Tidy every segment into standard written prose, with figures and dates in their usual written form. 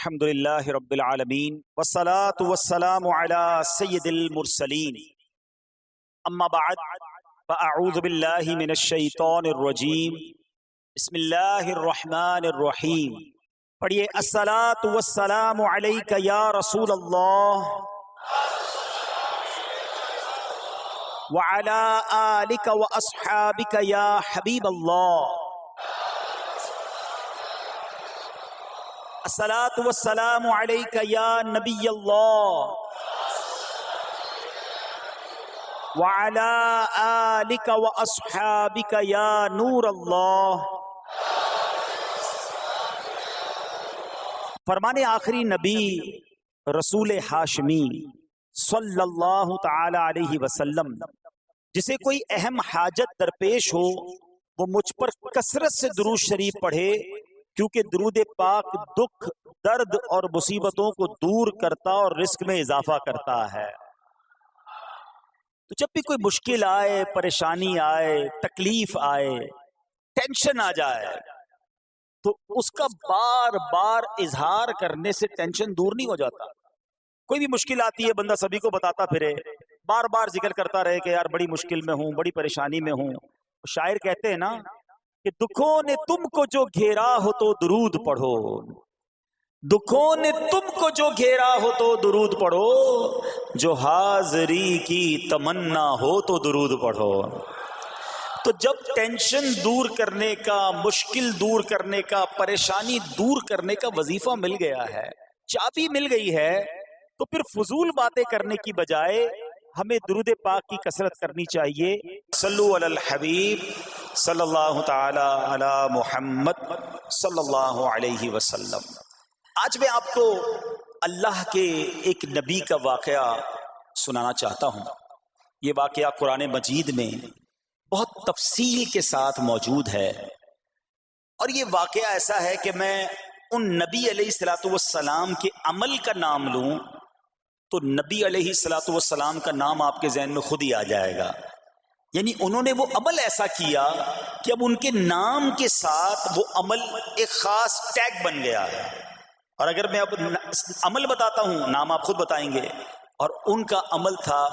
الحمد لله رب العالمين والصلاة والسلام على سيد المرسلين أما بعد فأعوذ بالله من الشيطان الرجيم بسم الله الرحمن الرحيم پڑھیے الصلاة والسلام عليك يا رسول الله وعلى آلك وأصحابك يا حبيب الله الصلاة والسلام عليك يا نبي الله وعلى آلك وأصحابك يا نور الله. فرمان آخری نبی رسول ہاشمی صلی اللہ تعالی علیہ وسلم جسے کوئی اہم حاجت درپیش ہو وہ مجھ پر کثرت سے درود شریف پڑھے، کیونکہ درود پاک دکھ، درد اور مصیبتوں کو دور کرتا اور رزق میں اضافہ کرتا ہے. تو جب بھی کوئی مشکل آئے، پریشانی آئے، تکلیف آئے، ٹینشن آ جائے تو اس کا بار بار اظہار کرنے سے ٹینشن دور نہیں ہو جاتا. کوئی بھی مشکل آتی ہے بندہ سبھی کو بتاتا پھرے، بار بار ذکر کرتا رہے کہ یار بڑی مشکل میں ہوں، بڑی پریشانی میں ہوں. شاعر کہتے ہیں نا کہ دکھوں نے تم کو جو گھیرا ہو تو درود پڑھو، دکھوں نے تم کو جو گھیرا ہو تو درود پڑھو، جو حاضری کی تمنا ہو تو درود پڑھو. تو جب ٹینشن دور کرنے کا، مشکل دور کرنے کا، پریشانی دور کرنے کا وظیفہ مل گیا ہے، چابی مل گئی ہے، تو پھر فضول باتیں کرنے کی بجائے ہمیں درود پاک کی کثرت کرنی چاہیے. صلو علی الحبیب صلی اللہ تعالی علی محمد صلی اللہ علیہ وسلم. آج میں آپ کو اللہ کے ایک نبی کا واقعہ سنانا چاہتا ہوں. یہ واقعہ قرآن مجید میں بہت تفصیل کے ساتھ موجود ہے، اور یہ واقعہ ایسا ہے کہ میں ان نبی علیہ الصلوۃ والسلام کے عمل کا نام لوں تو نبی علیہ الصلوۃ والسلام کا نام آپ کے ذہن میں خود ہی آ جائے گا. یعنی انہوں نے وہ عمل ایسا کیا کہ اب ان کے نام کے ساتھ وہ عمل ایک خاص ٹیگ بن گیا ہے. اور اگر میں اب عمل بتاتا ہوں، نام آپ خود بتائیں گے. اور ان کا عمل تھا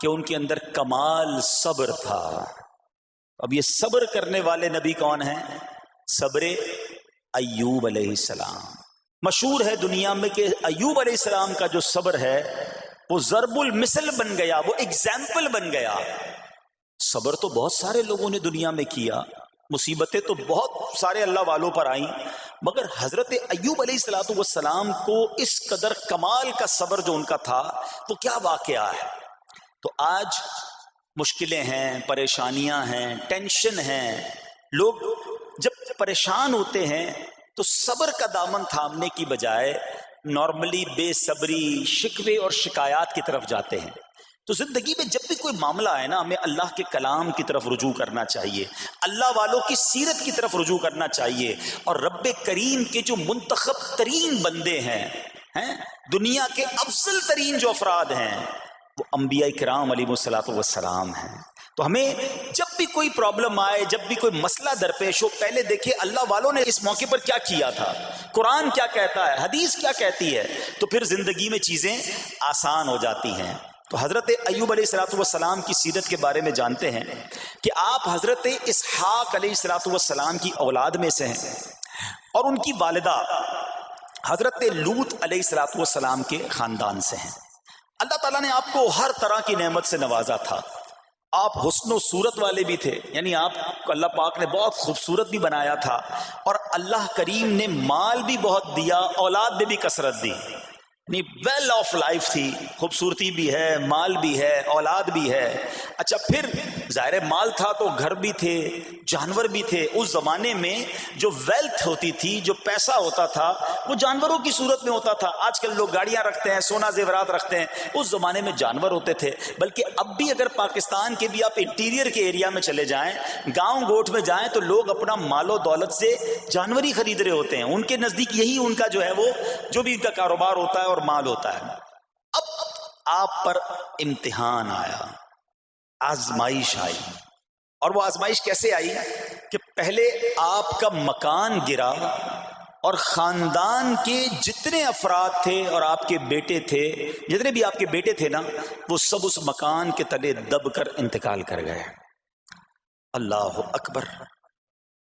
کہ ان کے اندر کمال صبر تھا. اب یہ صبر کرنے والے نبی کون ہیں؟ صبر ایوب علیہ السلام. مشہور ہے دنیا میں کہ ایوب علیہ السلام کا جو صبر ہے وہ ضرب المثل بن گیا، وہ ایگزامپل بن گیا. صبر تو بہت سارے لوگوں نے دنیا میں کیا، مصیبتیں تو بہت سارے اللہ والوں پر آئیں، مگر حضرت ایوب علیہ الصلوۃ والسلام کو اس قدر کمال کا صبر جو ان کا تھا وہ کیا واقعہ ہے. تو آج مشکلیں ہیں، پریشانیاں ہیں، ٹینشن ہیں. لوگ جب پریشان ہوتے ہیں تو صبر کا دامن تھامنے کی بجائے نارملی بے صبری، شکوے اور شکایات کی طرف جاتے ہیں. تو زندگی میں جب بھی کوئی معاملہ آئے نا، ہمیں اللہ کے کلام کی طرف رجوع کرنا چاہیے، اللہ والوں کی سیرت کی طرف رجوع کرنا چاہیے. اور رب کریم کے جو منتخب ترین بندے ہیں، دنیا کے افضل ترین جو افراد ہیں، وہ انبیاء کرام علیہ الصلوۃ والسلام ہیں. تو ہمیں جب بھی کوئی پرابلم آئے، جب بھی کوئی مسئلہ درپیش ہو، پہلے دیکھیں اللہ والوں نے اس موقع پر کیا کیا تھا، قرآن کیا کہتا ہے، حدیث کیا کہتی ہے، تو پھر زندگی میں چیزیں آسان ہو جاتی ہیں. تو حضرت ایوب علیہ الصلوۃ والسلام کی سیرت کے بارے میں جانتے ہیں کہ آپ حضرت اسحاق علیہ الصلوۃ والسلام کی اولاد میں سے ہیں، اور ان کی والدہ حضرت لوط علیہ الصلوۃ والسلام کے خاندان سے ہیں. اللہ تعالیٰ نے آپ کو ہر طرح کی نعمت سے نوازا تھا. آپ حسن و صورت والے بھی تھے، یعنی آپ کو اللہ پاک نے بہت خوبصورت بھی بنایا تھا، اور اللہ کریم نے مال بھی بہت دیا، اولاد میں بھی کثرت دی. یعنی ویل آف لائف تھی، خوبصورتی بھی ہے، مال بھی ہے، اولاد بھی ہے. اچھا، پھر ظاہر مال تھا تو گھر بھی تھے، جانور بھی تھے. اس زمانے میں جو ویلتھ ہوتی تھی، جو پیسہ ہوتا تھا، وہ جانوروں کی صورت میں ہوتا تھا. آج کل لوگ گاڑیاں رکھتے ہیں، سونا زیورات رکھتے ہیں، اس زمانے میں جانور ہوتے تھے. بلکہ اب بھی اگر پاکستان کے بھی آپ انٹیریئر کے ایریا میں چلے جائیں، گاؤں گوٹھ میں جائیں، تو لوگ اپنا مال و دولت سے جانور ہی خرید رہے ہوتے ہیں. ان کے نزدیک یہی ان کا جو ہے وہ جو بھی ان کا کاروبار ہوتا ہے اور مال ہوتا ہے. اب آپ پر امتحان آیا، آزمائش آئی. اور وہ آزمائش کیسے آئی کہ پہلے آپ کا مکان گرا اور خاندان کے جتنے افراد تھے اور آپ کے بیٹے تھے، جتنے بھی آپ کے بیٹے تھے نا، وہ سب اس مکان کے تلے دب کر انتقال کر گئے۔ اللہ اکبر۔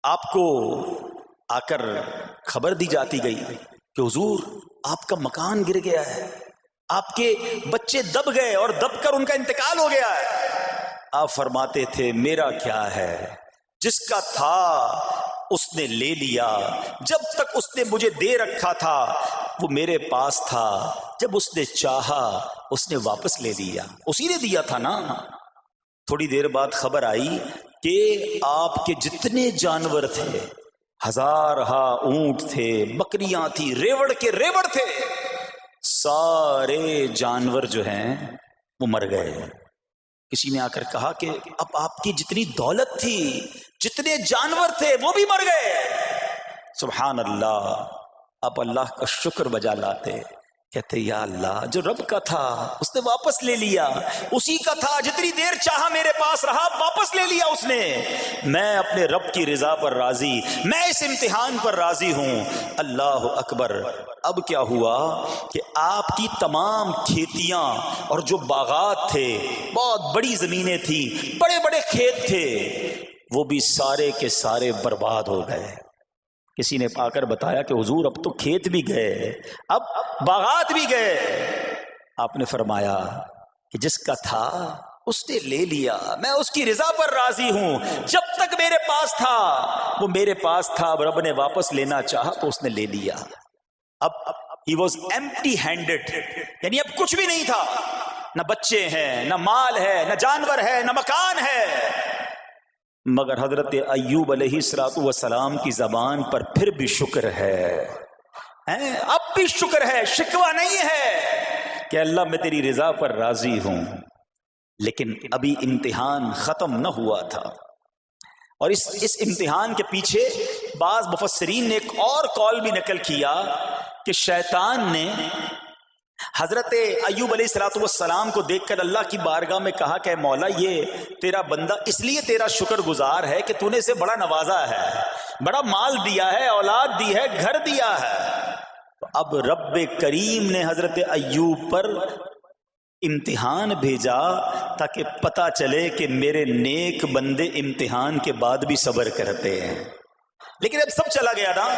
آپ کو آ کر خبر دی جاتی گئی کہ حضور آپ کا مکان گر گیا ہے، آپ کے بچے دب گئے اور دب کر ان کا انتقال ہو گیا ہے۔ آپ فرماتے تھے میرا کیا ہے، جس کا تھا اس نے لے لیا، جب تک اس نے مجھے دے رکھا تھا وہ میرے پاس تھا، جب اس نے چاہا اس نے واپس لے لیا، اسی نے دیا تھا نا۔ تھوڑی دیر بعد خبر آئی کہ آپ کے جتنے جانور تھے، ہزارہا اونٹ تھے، بکریاں تھی، ریوڑ کے ریوڑ تھے، سارے جانور جو ہیں وہ مر گئے۔ کسی نے آ کر کہا کہ اب آپ کی جتنی دولت تھی، جتنے جانور تھے، وہ بھی مر گئے۔ سبحان اللہ۔ آپ اللہ کا شکر بجا لاتے، کہتے یا اللہ جو رب کا تھا اس نے واپس لے لیا، اسی کا تھا، جتنی دیر چاہا میرے پاس رہا، واپس لے لیا اس نے۔ میں اپنے رب کی رضا پر راضی، میں اس امتحان پر راضی ہوں۔ اللہ اکبر۔ اب کیا ہوا کہ آپ کی تمام کھیتیاں اور جو باغات تھے، بہت بڑی زمینیں تھیں، بڑے بڑے کھیت تھے، وہ بھی سارے کے سارے برباد ہو گئے۔ کسی نے آ کر بتایا کہ حضور اب تو کھیت بھی گئے، اب باغات بھی گئے۔ آپ نے فرمایا کہ جس کا تھا اس نے لے لیا، میں اس کی رضا پر راضی ہوں، جب تک میرے پاس تھا وہ میرے پاس تھا، اب رب نے واپس لینا چاہا تو اس نے لے لیا۔ اب he was empty handed، یعنی اب کچھ بھی نہیں تھا، نہ بچے ہیں، نہ مال ہے، نہ جانور ہے، نہ مکان ہے۔ مگر حضرت ایوب علیہ السلام کی زبان پر پھر بھی شکر ہے، اب بھی شکر ہے، شکوہ نہیں ہے کہ اللہ میں تیری رضا پر راضی ہوں۔ لیکن ابھی امتحان ختم نہ ہوا تھا، اور اس امتحان کے پیچھے بعض مفسرین نے ایک اور قول بھی نقل کیا کہ شیطان نے حضرت ایوب علیہ السلام کو دیکھ کر اللہ کی بارگاہ میں کہا کہ مولا یہ تیرا بندہ اس لیے تیرا شکر گزار ہے کہ تو نے اسے بڑا نوازا ہے، بڑا مال دیا ہے، اولاد دی ہے، گھر دیا ہے۔ تو اب رب کریم نے حضرت ایوب پر امتحان بھیجا تاکہ پتہ چلے کہ میرے نیک بندے امتحان کے بعد بھی صبر کرتے ہیں۔ لیکن اب سب چلا گیا نا،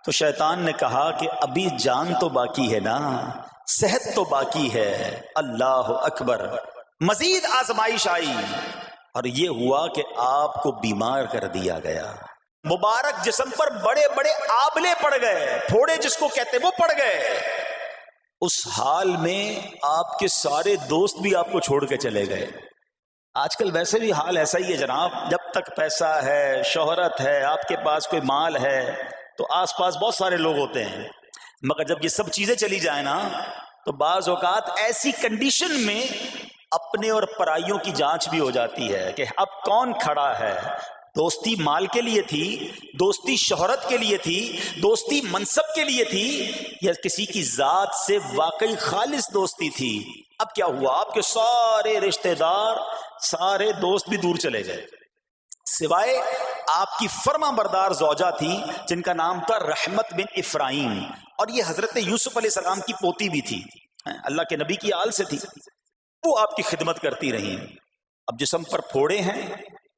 تو شیطان نے کہا کہ ابھی جان تو باقی ہے نا، صحت تو باقی ہے۔ اللہ اکبر۔ مزید آزمائش آئی اور یہ ہوا کہ آپ کو بیمار کر دیا گیا، مبارک جسم پر بڑے بڑے آبلے پڑ گئے، پھوڑے جس کو کہتے وہ پڑ گئے۔ اس حال میں آپ کے سارے دوست بھی آپ کو چھوڑ کے چلے گئے۔ آج کل ویسے بھی حال ایسا ہی ہے جناب، جب تک پیسہ ہے، شہرت ہے، آپ کے پاس کوئی مال ہے تو آس پاس بہت سارے لوگ ہوتے ہیں، مگر جب یہ سب چیزیں چلی جائیں نا تو بعض اوقات ایسی کنڈیشن میں اپنے اور پرائیوں کی جانچ بھی ہو جاتی ہے کہ اب کون کھڑا ہے۔ دوستی مال کے لیے تھی، دوستی شہرت کے لیے تھی، دوستی منصب کے لیے تھی، یا کسی کی ذات سے واقعی خالص دوستی تھی؟ اب کیا ہوا، آپ کے سارے رشتہ دار، سارے دوست بھی دور چلے گئے، سوائے آپ کی فرما بردار زوجہ تھی جن کا نام تھا رحمت بن افراہیم، اور یہ حضرت یوسف علیہ السلام کی پوتی بھی تھی، اللہ کے نبی کی آل سے تھی، وہ آپ کی خدمت کرتی رہی۔ اب جسم پر پھوڑے ہیں،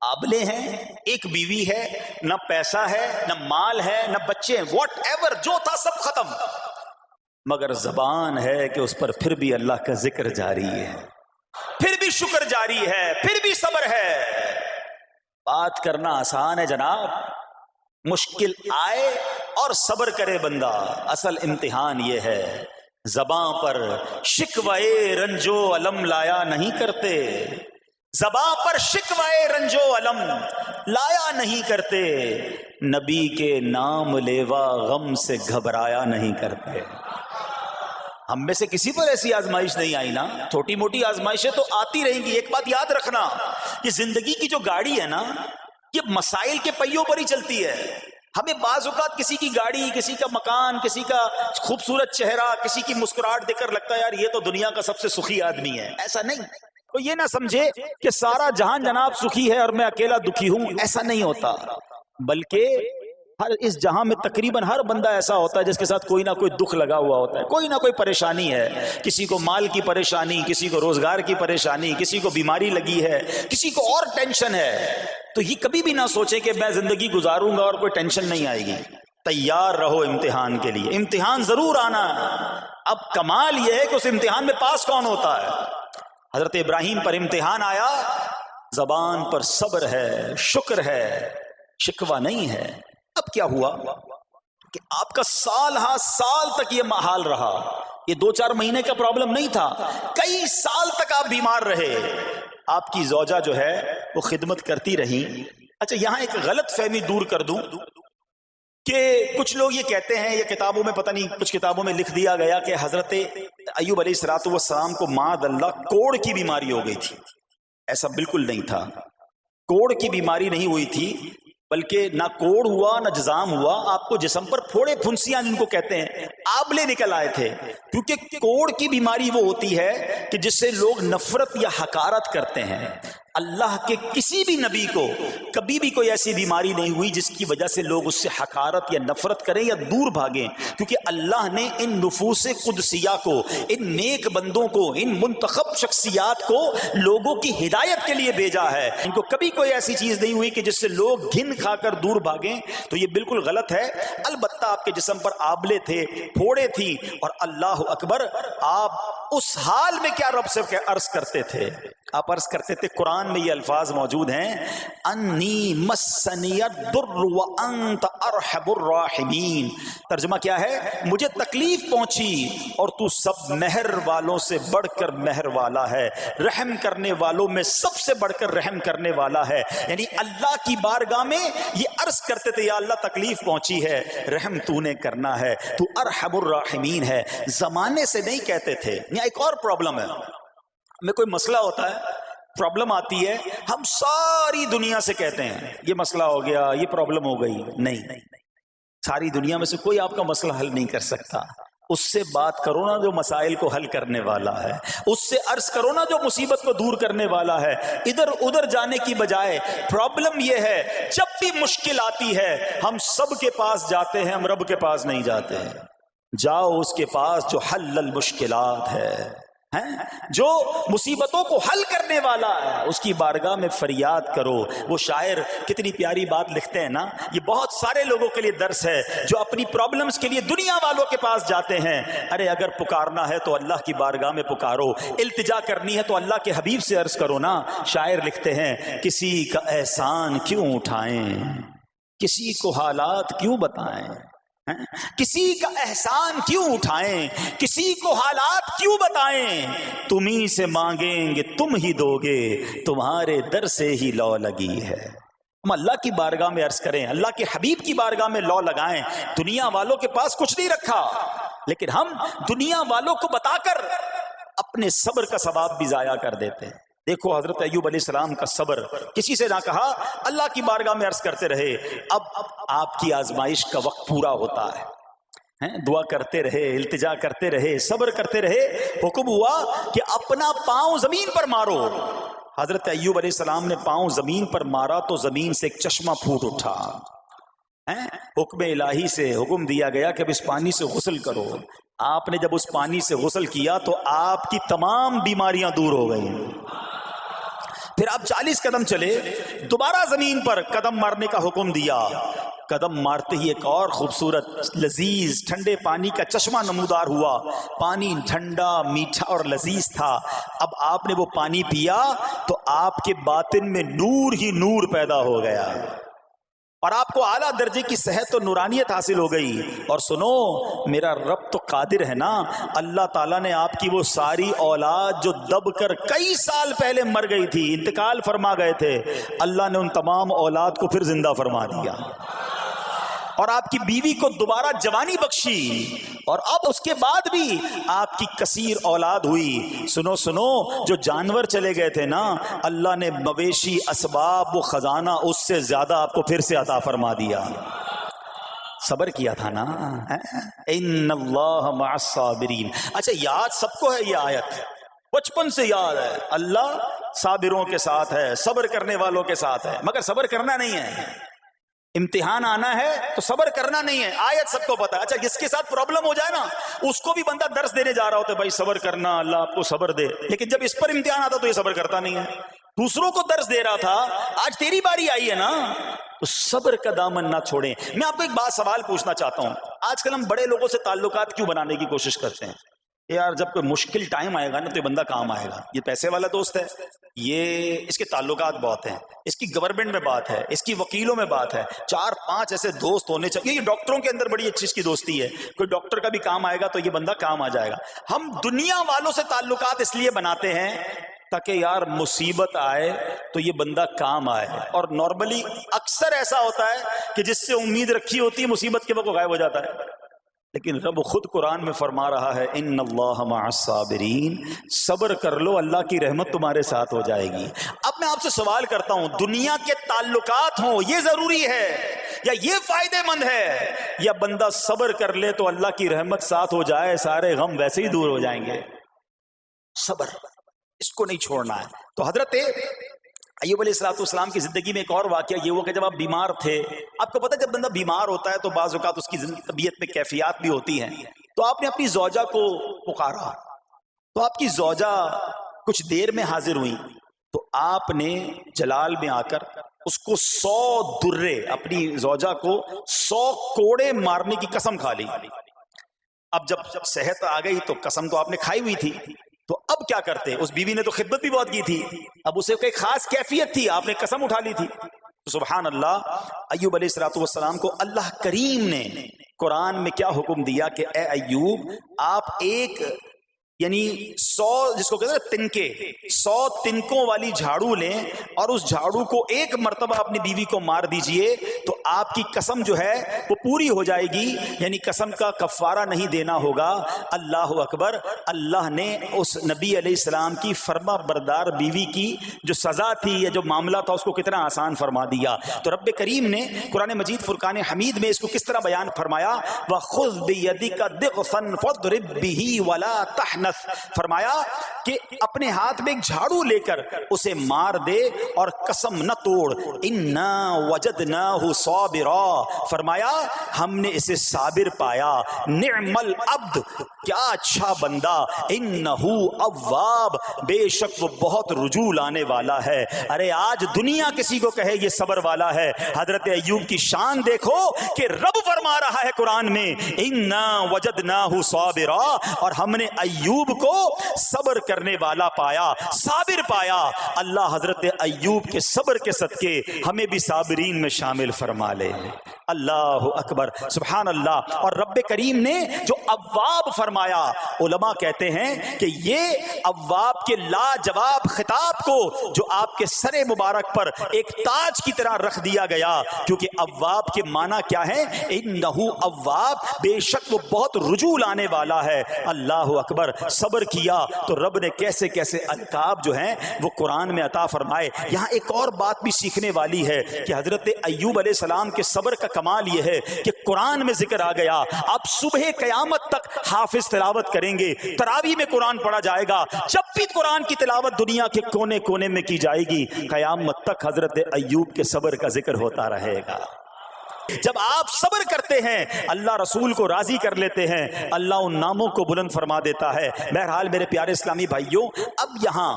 آبلے ہیں، ایک بیوی ہے، نہ پیسہ ہے، نہ مال ہے، نہ بچے ہیں، واٹ ایور جو تھا سب ختم، مگر زبان ہے کہ اس پر پھر بھی اللہ کا ذکر جاری ہے، پھر بھی شکر جاری ہے، پھر بھی صبر ہے۔ بات کرنا آسان ہے جناب، مشکل آئے اور صبر کرے بندہ، اصل امتحان یہ ہے۔ زباں پر شکوے رنجو علم لایا نہیں کرتے، زباں پر شکوے رنجو علم لایا نہیں کرتے، نبی کے نام لیوا غم سے گھبرایا نہیں کرتے۔ ہم میں سے کسی پر ایسی آزمائش نہیں آئی نا، چھوٹی موٹی آزمائشیں تو آتی رہیں گی۔ ایک بات یاد رکھنا، یہ زندگی کی جو گاڑی ہے نا، یہ مسائل کے پہیوں پر ہی چلتی ہے۔ ہمیں بعض اوقات کسی کی گاڑی، کسی کا مکان، کسی کا خوبصورت چہرہ، کسی کی مسکراہٹ دیکھ کر لگتا ہے یار یہ تو دنیا کا سب سے سخی آدمی ہے۔ ایسا نہیں، تو یہ نہ سمجھے کہ سارا جہان جناب سخی ہے اور میں اکیلا دکھی ہوں، ایسا نہیں ہوتا، بلکہ اس جہاں میں تقریباً ہر بندہ ایسا ہوتا ہے جس کے ساتھ کوئی نہ کوئی دکھ لگا ہوا ہوتا ہے، کوئی نہ کوئی پریشانی ہے، کسی کو مال کی پریشانی، کسی کو روزگار کی پریشانی، کسی کو بیماری لگی ہے، کسی کو اور ٹینشن ہے۔ تو یہ کبھی بھی نہ سوچے کہ میں زندگی گزاروں گا اور کوئی ٹینشن نہیں آئے گی، تیار رہو امتحان کے لیے، امتحان ضرور آنا ہے۔ اب کمال یہ ہے کہ اس امتحان میں پاس کون ہوتا ہے۔ حضرت ابراہیم پر امتحان آیا، زبان پر صبر ہے، شکر ہے، شکوہ نہیں ہے۔ اب کیا ہوا کہ آپ کا سال ہاں سال تک یہ حال رہا، یہ 2-4 مہینے کا پرابلم نہیں تھا، کئی سال تک آپ بیمار رہے، آپ کی زوجہ جو ہے وہ خدمت کرتی رہی۔ اچھا یہاں ایک غلط فہمی دور کر دوں کہ کچھ لوگ یہ کہتے ہیں، یہ کتابوں میں پتہ نہیں کچھ کتابوں میں لکھ دیا گیا کہ حضرت ایوب علیہ السلام کو معاذ اللہ کوڑ کی بیماری ہو گئی تھی۔ ایسا بالکل نہیں تھا، کوڑ کی بیماری نہیں ہوئی تھی، بلکہ نہ کوڑ ہوا نہ جزام ہوا، آپ کو جسم پر پھوڑے پھنسیاں جن کو کہتے ہیں آبلے نکل آئے تھے، کیونکہ کوڑ کی بیماری وہ ہوتی ہے کہ جس سے لوگ نفرت یا حقارت کرتے ہیں۔ اللہ کے کسی بھی نبی کو کبھی بھی کوئی ایسی بیماری نہیں ہوئی جس کی وجہ سے لوگ اس سے حقارت یا نفرت کریں یا دور بھاگیں، کیونکہ اللہ نے ان نفوس قدسیہ کو، ان نیک بندوں کو، ان منتخب شخصیات کو لوگوں کی ہدایت کے لیے بھیجا ہے۔ ان کو کبھی کوئی ایسی چیز نہیں ہوئی کہ جس سے لوگ گھن کھا کر دور بھاگیں، تو یہ بالکل غلط ہے۔ البتہ آپ کے جسم پر آبلے تھے، پھوڑے تھی، اور اللہ اکبر آپ اس حال میں کیا رب سے عرض کرتے تھے؟ آپ عرض کرتے تھے، قرآن میں یہ الفاظ موجود ہیں، انی مسنی الضر وانت ارحم الراحمین۔ ترجمہ کیا ہے؟ مجھے تکلیف پہنچی اور تو سب مہر والوں سے بڑھ کر مہر والا ہے، رحم کرنے والوں میں سب سے بڑھ کر رحم کرنے والا ہے۔ یعنی اللہ کی بارگاہ میں یہ عرض کرتے تھے، یا اللہ تکلیف پہنچی ہے، رحم تو نے کرنا ہے، تو ارحم الراحمین ہے۔ زمانے سے نہیں کہتے تھے۔ یہاں ایک اور پرابلم ہے، میں کوئی مسئلہ ہوتا ہے، پرابلم آتی ہے، ہم ساری دنیا سے کہتے ہیں یہ مسئلہ ہو گیا، یہ پرابلم ہو گئی۔ نہیں، ساری دنیا میں سے کوئی آپ کا مسئلہ حل نہیں کر سکتا۔ اس سے بات کرو نا جو مسائل کو حل کرنے والا ہے، اس سے عرض کرو نا جو مصیبت کو دور کرنے والا ہے۔ ادھر ادھر جانے کی بجائے پرابلم یہ ہے، جب بھی مشکل آتی ہے ہم سب کے پاس جاتے ہیں، ہم رب کے پاس نہیں جاتے ہیں۔ جاؤ اس کے پاس جو حل المشکلات ہے، جو مصیبتوں کو حل کرنے والا ہے، اس کی بارگاہ میں فریاد کرو۔ وہ شاعر کتنی پیاری بات لکھتے ہیں نا، یہ بہت سارے لوگوں کے لیے درس ہے جو اپنی پرابلمز کے لیے دنیا والوں کے پاس جاتے ہیں۔ ارے اگر پکارنا ہے تو اللہ کی بارگاہ میں پکارو، التجا کرنی ہے تو اللہ کے حبیب سے عرض کرو نا۔ شاعر لکھتے ہیں، کسی کا احسان کیوں اٹھائیں، کسی کو حالات کیوں بتائیں، کسی کا احسان کیوں اٹھائیں، کسی کو حالات کیوں بتائیں، تمہیں سے مانگیں گے تم ہی دو گے، تمہارے در سے ہی لو لگی ہے۔ ہم اللہ کی بارگاہ میں عرض کریں، اللہ کے حبیب کی بارگاہ میں لو لگائیں۔ دنیا والوں کے پاس کچھ نہیں رکھا، لیکن ہم دنیا والوں کو بتا کر اپنے صبر کا ثواب بھی ضائع کر دیتے ہیں۔ دیکھو حضرت ایوب علیہ السلام کا صبر، کسی سے نہ کہا، اللہ کی بارگاہ میں عرض کرتے رہے۔ اب آپ کی آزمائش کا وقت پورا ہوتا ہے، دعا کرتے رہے، التجا کرتے رہے، صبر کرتے رہے۔ حکم ہوا کہ اپنا پاؤں زمین پر مارو۔ حضرت ایوب علیہ السلام نے پاؤں زمین پر مارا تو زمین سے ایک چشمہ پھوٹ اٹھا۔ حکم الہی سے حکم دیا گیا کہ اب اس پانی سے غسل کرو۔ آپ نے جب اس پانی سے غسل کیا تو آپ کی تمام بیماریاں دور ہو گئیں۔ پھر آپ 40 قدم چلے، دوبارہ زمین پر قدم مارنے کا حکم دیا۔ قدم مارتے ہی ایک اور خوبصورت لذیذ ٹھنڈے پانی کا چشمہ نمودار ہوا۔ پانی ٹھنڈا، میٹھا اور لذیذ تھا۔ اب آپ نے وہ پانی پیا تو آپ کے باطن میں نور ہی نور پیدا ہو گیا، اور آپ کو اعلیٰ درجے کی صحت و نورانیت حاصل ہو گئی۔ اور سنو، میرا رب تو قادر ہے نا، اللہ تعالیٰ نے آپ کی وہ ساری اولاد جو دب کر کئی سال پہلے مر گئی تھی، انتقال فرما گئے تھے، اللہ نے ان تمام اولاد کو پھر زندہ فرما دیا، اور آپ کی بیوی کو دوبارہ جوانی بخشی، اور اب اس کے بعد بھی آپ کی کثیر اولاد ہوئی۔ سنو سنو، جو جانور چلے گئے تھے نا، اللہ نے مویشی، اسباب و خزانہ اس سے زیادہ آپ کو پھر سے عطا فرما دیا۔ صبر کیا تھا نا۔ ان اللہ مع الصابرین۔ اچھا، یاد سب کو ہے یہ آیت، بچپن سے یاد ہے، اللہ صابروں کے ساتھ ہے، صبر کرنے والوں کے ساتھ ہے، مگر صبر کرنا نہیں ہے، امتحان آنا ہے تو صبر کرنا نہیں ہے، آیت سب کو پتا ہے۔ اچھا جس کے ساتھ پرابلم ہو جائے نا اس کو بھی بندہ درس دینے جا رہا ہوتا ہے، بھائی صبر کرنا، اللہ آپ کو صبر دے، لیکن جب اس پر امتحان آتا تو یہ صبر کرتا نہیں ہے۔ دوسروں کو درس دے رہا تھا، آج تیری باری آئی ہے نا، تو صبر کا دامن نہ چھوڑیں۔ میں آپ کو ایک بات سوال پوچھنا چاہتا ہوں، آج کل ہم بڑے لوگوں سے تعلقات کیوں بنانے کی کوشش کرتے ہیں؟ یار جب کوئی مشکل ٹائم آئے گا نا تو یہ بندہ کام آئے گا، یہ پیسے والا دوست ہے، یہ اس کے تعلقات بہت ہیں، اس کی گورنمنٹ میں بات ہے، اس کی وکیلوں میں بات ہے، 4-5 ایسے دوست ہونے چاہیے۔ یہ ڈاکٹروں کے اندر بڑی اچھی اس کی دوستی ہے، کوئی ڈاکٹر کا بھی کام آئے گا تو یہ بندہ کام آ جائے گا۔ ہم دنیا والوں سے تعلقات اس لیے بناتے ہیں تاکہ یار مصیبت آئے تو یہ بندہ کام آئے، اور نارملی اکثر ایسا ہوتا ہے کہ جس سے امید رکھی ہوتی ہے مصیبت کے وقت غائب ہو جاتا ہے۔ لیکن رب خود قرآن میں فرما رہا ہے ان اللہ مع الصابرین، صبر کر لو اللہ کی رحمت تمہارے ساتھ ہو جائے گی۔ اب میں آپ سے سوال کرتا ہوں، دنیا کے تعلقات ہوں یہ ضروری ہے یا یہ فائدے مند ہے، یا بندہ صبر کر لے تو اللہ کی رحمت ساتھ ہو جائے، سارے غم ویسے ہی دور ہو جائیں گے؟ صبر اس کو نہیں چھوڑنا ہے۔ تو حضرت ایوب علیہ السلام کی زندگی میں ایک اور واقعہ یہ ہوا کہ جب آپ بیمار تھے، آپ کو پتہ ہے جب بندہ بیمار ہوتا ہے تو بعض اوقات اس کی طبیعت میں کیفیات بھی ہوتی ہیں، تو آپ نے اپنی زوجہ کو پکارا، تو آپ کی زوجہ کچھ دیر میں حاضر ہوئی، تو آپ نے جلال میں آ کر اس کو 100 درے، اپنی زوجہ کو 100 کوڑے مارنے کی قسم کھا لی۔ اب جب صحت آ گئی تو قسم تو آپ نے کھائی ہوئی تھی، تو اب کیا کرتے؟ اس بیوی نے تو خدمت بھی بہت کی تھی، اب اسے کوئی خاص کیفیت تھی، آپ نے قسم اٹھا لی تھی۔ سبحان اللہ، ایوب علیہ السلام کو اللہ کریم نے قرآن میں کیا حکم دیا کہ اے ایوب آپ ایک یعنی 100 جس کو کہتے ہیں تنکے، 100 تنکوں والی جھاڑو لیں اور اس جھاڑو کو ایک مرتبہ اپنی بیوی کو مار دیجئے تو آپ کی قسم جو ہے وہ پوری ہو جائے گی، یعنی قسم کا کفارہ نہیں دینا ہوگا۔ اللہ اکبر، اللہ نے اس نبی علیہ السلام کی فرما بردار بیوی کی جو سزا تھی یا جو معاملہ تھا اس کو کتنا آسان فرما دیا۔ تو رب کریم نے قرآن مجید فرقان حمید میں اس کو کس طرح بیان فرمایا، وَخُذْ بِيَدِكَ ضِغْثًا فَاضْرِب بِهِ وَلَا تَحْنَثْ، فرمایا کہ اپنے ہاتھ میں ایک جھاڑو لے کر اسے مار دے اور قسم نہ توڑ۔ اِنَّا وَجَدْنَاهُ صَابِرًا، فرمایا ہم نے اسے صابر پایا۔ نعم العبد، کیا اچھا بندہ، اِنَّهُ اواب، بے شک وہ بہت رجوع لانے والا ہے۔ ارے آج دنیا کسی کو کہے یہ صبر والا ہے، حضرت ایوب کی شان دیکھو کہ رب فرما رہا ہے قرآن میں اِنَّا وَجَدْنَاهُ صَابِرًا، اور ہم نے ایوب کو صبر کرنے والا پایا، صابر پایا۔ اللہ حضرت ایوب کے صبر کے صدقے ہمیں بھی صابرین میں شامل فرما لے۔ اللہ اکبر، سبحان اللہ۔ اور رب کریم نے جو اواب فرمایا، علماء کہتے ہیں کہ یہ اواب کے لاجواب خطاب کو جو آپ کے سر مبارک پر ایک تاج کی طرح رکھ دیا گیا، کیونکہ اواب کے معنی کیا ہے؟ انہو اواب، بے شک وہ بہت رجوع لانے والا ہے۔ اللہ اکبر، صبر کیا تو رب نے کیسے کیسے القاب جو ہیں وہ قرآن میں عطا فرمائے۔ یہاں ایک اور بات بھی سیکھنے والی ہے کہ حضرت ایوب علیہ السلام کے صبر کا کمال یہ ہے کہ قرآن میں ذکر آ گیا، اب صبح قیامت تک حافظ تلاوت کریں گے، تراویح میں قرآن پڑھا جائے گا، جب بھی قرآن کی تلاوت دنیا کے کونے کونے میں کی جائے گی، قیامت تک حضرت ایوب کے صبر کا ذکر ہوتا رہے گا۔ جب آپ صبر کرتے ہیں اللہ رسول کو راضی کر لیتے ہیں، اللہ ان ناموں کو بلند فرما دیتا ہے۔ بہرحال میرے پیارے اسلامی بھائیوں، اب یہاں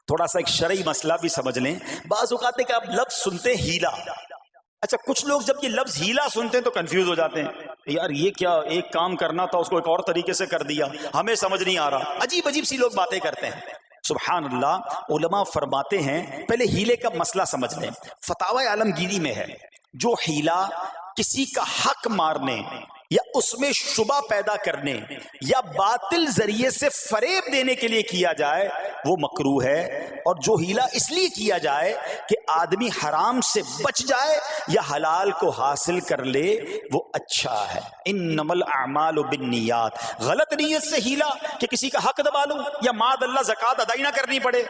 تھوڑا سا ایک شرعی مسئلہ بھی سمجھ لیں۔ بعض اوقات کہ آپ لفظ سنتے ہیلا، اچھا کچھ لوگ جب یہ لفظ ہیلا سنتے ہیں تو کنفیوز ہو جاتے ہیں، یار یہ کیا، ایک کام کرنا تھا اس کو ایک اور طریقے سے کر دیا، ہمیں سمجھ نہیں آ رہا، عجیب عجیب سی لوگ باتیں کرتے ہیں۔ سبحان اللہ، علماء فرماتے ہیں پہلے ہیلے کا مسئلہ سمجھ لیں۔ فتاوی عالمگیری میں ہے جو ہیلا کسی کا حق مارنے یا اس میں شبہ پیدا کرنے یا باطل ذریعے سے فریب دینے کے لیے کیا جائے وہ مکروہ ہے، اور جو ہیلا اس لیے کیا جائے کہ آدمی حرام سے بچ جائے یا حلال کو حاصل کر لے وہ اچھا ہے۔ انما الاعمال بالنیات، غلط نیت سے ہیلا کہ کسی کا حق دبا لوں یا معاذ اللہ زکوٰۃ ادا ہی نہ کرنی پڑے،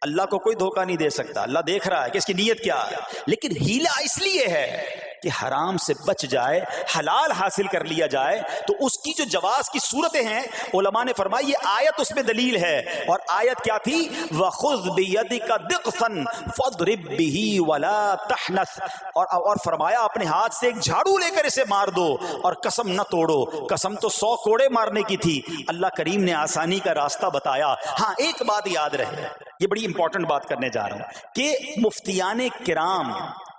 اللہ کو کوئی دھوکہ نہیں دے سکتا، اللہ دیکھ رہا ہے کہ اس کی نیت کیا ہے۔ لیکن ہیلا اس لیے ہے کہ حرام سے بچ جائے، حلال حاصل کر لیا جائے، تو اس کی جو جواز کی صورتیں ہیں علماء نے فرمایا یہ آیت اس میں دلیل ہے. اور آیت کیا تھی؟ وَخُذْ بِيَدِكَ ضِغْثًا فَاضْرِبْ بِهِ وَلَا تَحْنَثْ، اور فرمایا اپنے ہاتھ سے ایک جھاڑو لے کر اسے مار دو اور قسم نہ توڑو. قسم تو 100 کوڑے مارنے کی تھی، اللہ کریم نے آسانی کا راستہ بتایا. ہاں ایک بات یاد رہے، یہ بڑی امپورٹنٹ بات کرنے جا رہا ہوں کہ مفتیان کرام،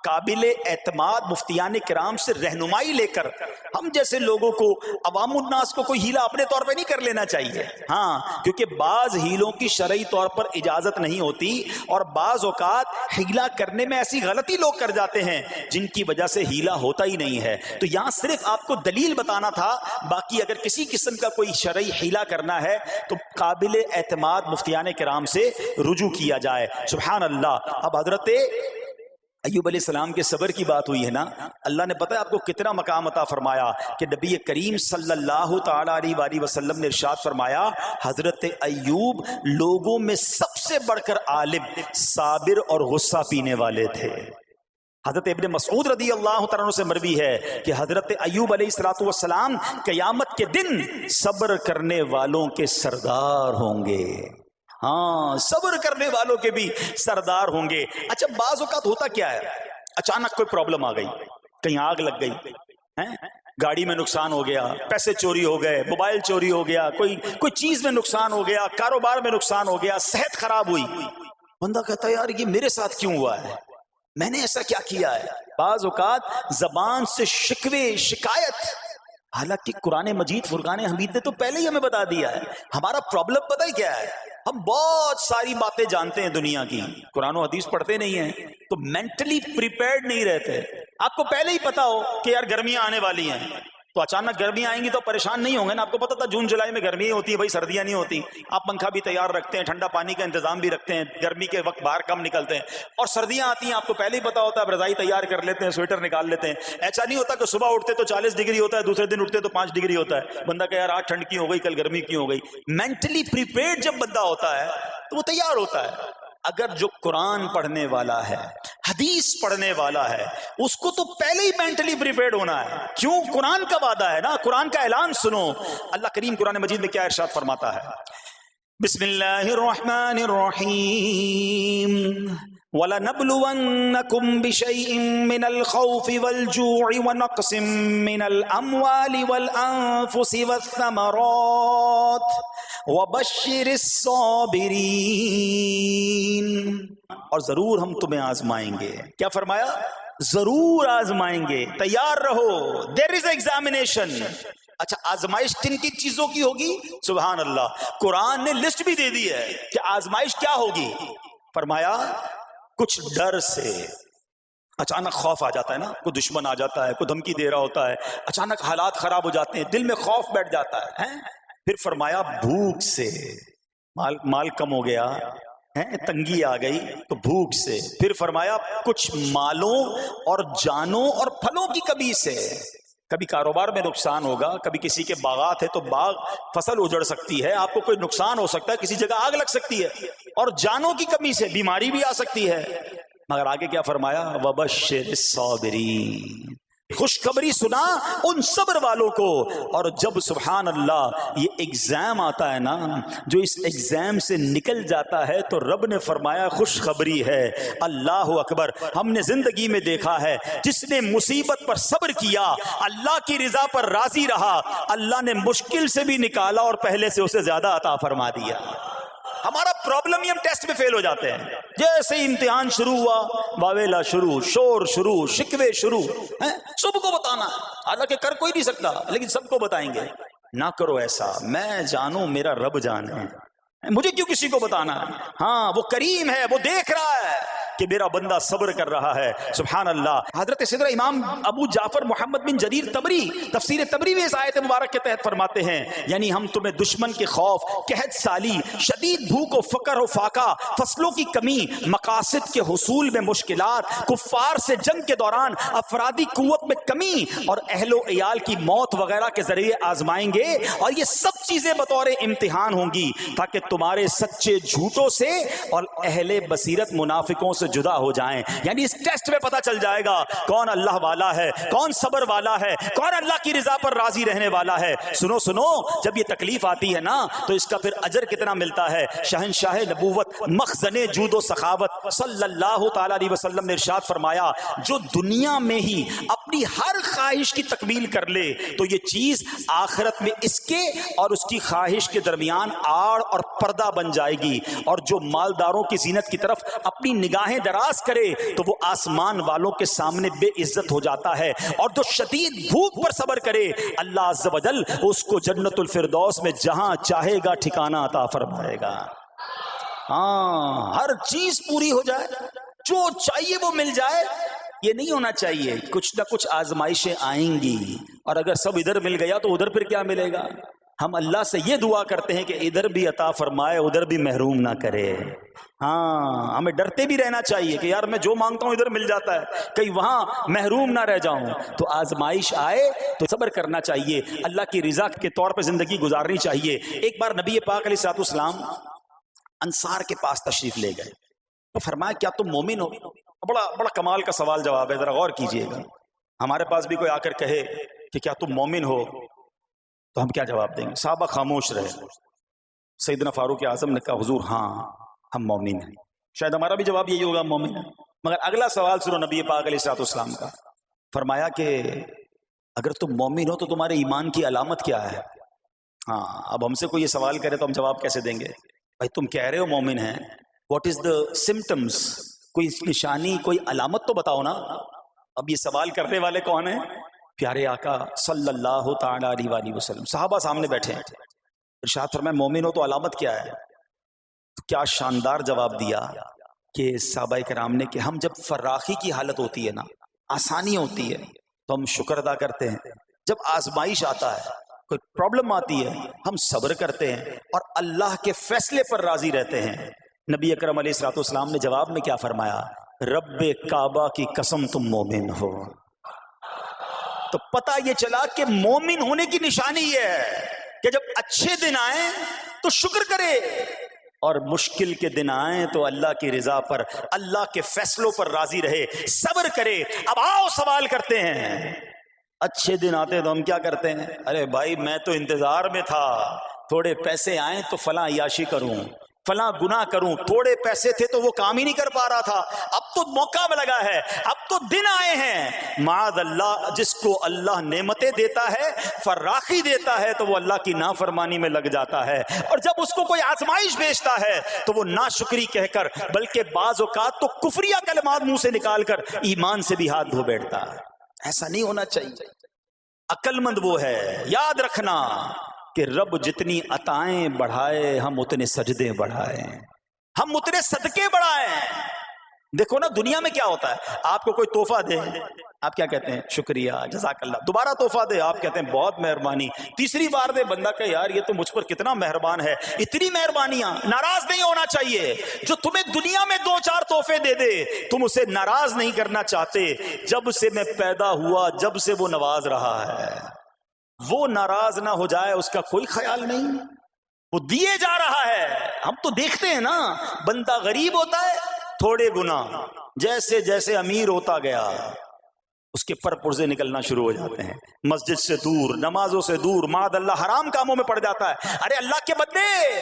قابل اعتماد مفتیان کرام سے رہنمائی لے کر ہم جیسے لوگوں کو، عوام الناس کو کوئی ہیلا اپنے طور پہ نہیں کر لینا چاہیے. ہاں کیونکہ بعض ہیلوں کی شرعی طور پر اجازت نہیں ہوتی، اور بعض اوقات ہیلا کرنے میں ایسی غلطی لوگ کر جاتے ہیں جن کی وجہ سے ہیلا ہوتا ہی نہیں ہے. تو یہاں صرف آپ کو دلیل بتانا تھا، باقی اگر کسی قسم کا کوئی شرعی ہیلا کرنا ہے تو قابل اعتماد مفتیان کرام سے رجوع کیا جائے. سبحان اللہ. اب حضرت ایوب علیہ السلام کے صبر کی بات ہوئی ہے نا، اللہ نے پتہ ہے آپ کو کتنا مقام عطا فرمایا کہ نبی کریم صلی اللہ تعالی علیہ وآلہ وسلم نے ارشاد فرمایا حضرت ایوب لوگوں میں سب سے بڑھ کر عالم، صابر اور غصہ پینے والے تھے. حضرت ابن مسعود رضی اللہ تعالیٰ عنہ سے مروی ہے کہ حضرت ایوب علیہ السلام قیامت کے دن صبر کرنے والوں کے سردار ہوں گے. ہاں صبر کرنے والوں کے بھی سردار ہوں گے. اچھا بعض اوقات ہوتا کیا ہے، اچانک کوئی پرابلم آ گئی، کہیں آگ لگ گئی، گاڑی میں نقصان ہو گیا، پیسے چوری ہو گئے، موبائل چوری ہو گیا، کوئی چیز میں نقصان ہو گیا، کاروبار میں نقصان ہو گیا، صحت خراب ہوئی. بندہ کہتا ہے یار یہ میرے ساتھ کیوں ہوا ہے، میں نے ایسا کیا کیا ہے. بعض اوقات زبان سے شکوے، شکایت، حالانکہ قرآن مجید فرقان حمید نے تو پہلے ہی ہمیں بتا دیا ہے. ہمارا پرابلم پتہ ہی کیا ہے، ہم بہت ساری باتیں جانتے ہیں دنیا کی، قرآن و حدیث پڑھتے نہیں ہیں، تو مینٹلی پریپیئرڈ نہیں رہتے. آپ کو پہلے ہی پتا ہو کہ یار گرمیاں آنے والی ہیں، تو اچانک گرمیاں آئیں گی تو پریشان نہیں ہوں گے نا. آپ کو پتا تھا جون جولائی میں گرمیاں ہوتی ہیں، بھائی سردیاں نہیں ہوتی. آپ پنکھا بھی تیار رکھتے ہیں، ٹھنڈا پانی کا انتظام بھی رکھتے ہیں، گرمی کے وقت باہر کم نکلتے ہیں. اور سردیاں آتی ہیں آپ کو پہلے ہی پتا ہوتا ہے، رضائی تیار کر لیتے ہیں، سویٹر نکال لیتے ہیں. ایسا نہیں ہوتا کہ صبح اٹھتے تو 40 ڈگری ہوتا ہے، دوسرے دن اٹھتے تو 5 ڈگری ہوتا ہے. بندہ کہ یار آج ٹھنڈ کی ہو گئی، کل گرمی کی ہو گئی. مینٹلی پریپیئرڈ جب بندہ ہوتا ہے تو وہ تیار ہوتا ہے. اگر جو قرآن پڑھنے والا ہے، حدیث پڑھنے والا ہے، اس کو تو پہلے ہی مینٹلی پریپیئرڈ ہونا ہے. کیوں؟ قرآن کا وعدہ ہے نا، قرآن کا اعلان سنو. اللہ کریم قرآن مجید میں کیا ارشاد فرماتا ہے؟ بسم اللہ الرحمن الرحیم وَلَنَبْلُوَنَّكُمْ بِشَيْءٍ مِّنَ الْخَوْفِ وَالْجُوعِ وَنَقْصٍ مِّنَ الْأَمْوَالِ وَالْأَنفُسِ وَالثَّمَرَاتِ وَبَشِّرِ الصَّابِرِينَ. اور ضرور ہم تمہیں آزمائیں گے. کیا فرمایا؟ ضرور آزمائیں گے، تیار رہو. دیر از ایگزامینیشن. اچھا آزمائش کن کی چیزوں کی ہوگی؟ سبحان اللہ. قرآن نے لسٹ بھی دے دی ہے کہ آزمائش کیا ہوگی. فرمایا کچھ ڈر سے، اچانک خوف آ جاتا ہے نا، کوئی دشمن آ جاتا ہے، کوئی دھمکی دے رہا ہوتا ہے، اچانک حالات خراب ہو جاتے ہیں، دل میں خوف بیٹھ جاتا ہے. پھر فرمایا بھوک سے، مال کم ہو گیا، تنگی آ گئی تو بھوک سے. پھر فرمایا کچھ مالوں اور جانوں اور پھلوں کی کمی سے. کبھی کاروبار میں نقصان ہوگا، کبھی کسی کے باغات ہے تو باغ فصل اجڑ سکتی ہے، آپ کو کوئی نقصان ہو سکتا ہے، کسی جگہ آگ لگ سکتی ہے، اور جانوں کی کمی سے بیماری بھی آ سکتی ہے. مگر آگے کیا فرمایا؟ وَبَشِّرِ الصَّابِرِينَ. خوشخبری سنا ان صبر والوں کو. اور جب سبحان اللہ یہ ایگزام آتا ہے نا، جو اس ایگزام سے نکل جاتا ہے تو رب نے فرمایا خوشخبری ہے. اللہ اکبر. ہم نے زندگی میں دیکھا ہے جس نے مصیبت پر صبر کیا، اللہ کی رضا پر راضی رہا، اللہ نے مشکل سے بھی نکالا اور پہلے سے اسے زیادہ عطا فرما دیا. ہمارا پرابلم ہی ہم ٹیسٹ میں فیل ہو جاتے ہیں. جیسے امتحان شروع ہوا، واویلا شروع، شور شروع، شکوے شروع. سب کو بتانا، حالانکہ کر کوئی نہیں سکتا لیکن سب کو بتائیں گے. نہ کرو ایسا. میں جانوں میرا رب جانے، مجھے کیوں کسی کو بتانا ہے. ہاں وہ کریم ہے، وہ دیکھ رہا ہے کہ میرا بندہ صبر کر رہا ہے. سبحان اللہ. حضرت سیدنا امام ابو جعفر محمد بن جریر تبری تفسیر تبری میں اس آیت مبارک کے تحت فرماتے ہیں، یعنی ہم تمہیں دشمن کے خوف، قحط سالی، شدید بھوک و فقر و فاقہ، فصلوں کی کمی، مقاصد کے حصول میں مشکلات، کفار سے جنگ کے دوران افرادی قوت میں کمی اور اہل و عیال کی موت وغیرہ کے ذریعے آزمائیں گے. اور یہ سب چیزیں بطور امتحان ہوں گی تاکہ تمہارے سچے جھوٹوں سے اور اہل بصیرت منافقوں سے سے جدا ہو جائیں. یعنی اس ٹیسٹ میں پتہ چل جائے گا کون اللہ والا ہے, کون صبر والا ہے, کون اللہ کی رضا پر راضی رہنے والا ہے. سنو سنو, جب یہ تکلیف آتی ہے نا تو اس کا پھر اجر کتنا ملتا ہے. شہنشاہ نبوت مخزن جود و سخاوت صلی اللہ تعالی علیہ وسلم نے ارشاد فرمایا, جو دنیا میں ہی اپنی ہر خواہش کی تکمیل کر لے تو یہ چیز آخرت میں اس کے اور اس کی خواہش کے درمیان آڑ اور پردہ بن جائے گی. اور جو مالداروں کی زینت کی طرف اپنی نگاہیں دراز کرے تو وہ آسمان والوں کے سامنے بے عزت ہو جاتا ہے. اور جو شدید بھوک پر صبر کرے اللہ عز و جل اس کو جنت الفردوس میں جہاں چاہے گا ٹھکانہ عطا فرمائے گا. ہاں, ہر چیز پوری ہو جائے, جو چاہیے وہ مل جائے, یہ نہیں ہونا چاہیے. کچھ نہ کچھ آزمائشیں آئیں گی, اور اگر سب ادھر مل گیا تو ادھر پھر کیا ملے گا. ہم اللہ سے یہ دعا کرتے ہیں کہ ادھر بھی عطا فرمائے, ادھر بھی محروم نہ کرے. ہاں, ہمیں ڈرتے بھی رہنا چاہیے کہ یار میں جو مانگتا ہوں ادھر مل جاتا ہے, کہیں وہاں محروم نہ رہ جاؤں. تو آزمائش آئے تو صبر کرنا چاہیے, اللہ کی رضا کے طور پہ زندگی گزارنی چاہیے. ایک بار نبی پاک علیہ الصلوۃ والسلام انصار کے پاس تشریف لے گئے تو فرمایا کیا تم مومن ہو؟ بڑا کمال کا سوال جواب ہے, ذرا غور کیجئے گا. ہمارے پاس بھی کوئی آ کر کہے کہ کیا تم مومن ہو تو ہم کیا جواب دیں گے؟ صحابہ خاموش رہے. سیدنا فاروق اعظم نے کہا حضور ہاں ہم مومن ہیں. شاید ہمارا بھی جواب یہی ہوگا مومن ہیں. مگر اگلا سوال سنو نبی پاک علیہ الصلوۃ والسلام کا. فرمایا کہ اگر تم مومن ہو تو تمہارے ایمان کی علامت کیا ہے؟ ہاں, اب ہم سے کوئی یہ سوال کرے تو ہم جواب کیسے دیں گے؟ بھائی تم کہہ رہے ہو مومن ہیں, واٹ از دا سمٹمز, کوئی نشانی کوئی علامت تو بتاؤ نا. اب یہ سوال کرنے والے کون ہیں؟ پیارے آقا صلی اللہ تعالی علیہ وآلہ وسلم. صحابہ سامنے بیٹھے ہیں. ارشاد فرمایا مومن ہو تو علامت کیا ہے؟ تو کیا شاندار جواب دیا کہ صحابہ کرام نے کہ ہم جب فراخی کی حالت ہوتی ہے نا, آسانی ہوتی ہے تو ہم شکر ادا کرتے ہیں. جب آزمائش آتا ہے, کوئی پرابلم آتی ہے, ہم صبر کرتے ہیں اور اللہ کے فیصلے پر راضی رہتے ہیں. نبی اکرم علیہ الصلوۃ والسلام نے جواب میں کیا فرمایا؟ رب کعبہ کی قسم تم مومن ہو. تو پتہ یہ چلا کہ مومن ہونے کی نشانی یہ ہے کہ جب اچھے دن آئیں تو شکر کرے, اور مشکل کے دن آئیں تو اللہ کی رضا پر, اللہ کے فیصلوں پر راضی رہے, صبر کرے. اب آؤ سوال کرتے ہیں. اچھے دن آتے تو ہم کیا کرتے ہیں؟ ارے بھائی میں تو انتظار میں تھا, تھوڑے پیسے آئیں تو فلاں عیاشی کروں, فلاں گناہ کروں. تھوڑے پیسے تھے تو وہ کام ہی نہیں کر پا رہا تھا, اب تو موقع لگا ہے, اب تو دن آئے ہیں. معاذ اللہ, جس کو اللہ نعمتیں دیتا ہے, فراخی دیتا ہے, تو وہ اللہ کی نافرمانی میں لگ جاتا ہے. اور جب اس کو کوئی آزمائش بھیجتا ہے تو وہ ناشکری کہہ کر, بلکہ بعض اوقات تو کفریہ کلمات منہ سے نکال کر ایمان سے بھی ہاتھ دھو بیٹھتا ہے. ایسا نہیں ہونا چاہیے. عقل مند وہ ہے, یاد رکھنا کہ رب جتنی عطائیں بڑھائے ہم اتنے سجدے بڑھائیں, ہم اتنے صدقے بڑھائیں. دیکھو نا دنیا میں کیا ہوتا ہے, آپ کو کوئی تحفہ دے, آپ کیا کہتے ہیں؟ شکریہ, جزاک اللہ. دوبارہ تحفہ دے, آپ کہتے ہیں بہت مہربانی. تیسری بار دے, بندہ کہ یار یہ تو مجھ پر کتنا مہربان ہے. اتنی مہربانیاں. ناراض نہیں ہونا چاہیے. جو تمہیں دنیا میں 2-4 تحفے دے دے تم اسے ناراض نہیں کرنا چاہتے. جب سے میں پیدا ہوا, جب سے وہ نواز رہا ہے, وہ ناراض نہ ہو جائے اس کا کوئی خیال نہیں. وہ دیے جا رہا ہے. ہم تو دیکھتے ہیں نا, بندہ غریب ہوتا ہے, تھوڑے گناہ, جیسے جیسے امیر ہوتا گیا اس کے پر پرزے نکلنا شروع ہو جاتے ہیں, مسجد سے دور, نمازوں سے دور, معاذ اللہ حرام کاموں میں پڑ جاتا ہے. ارے اللہ کے بندے,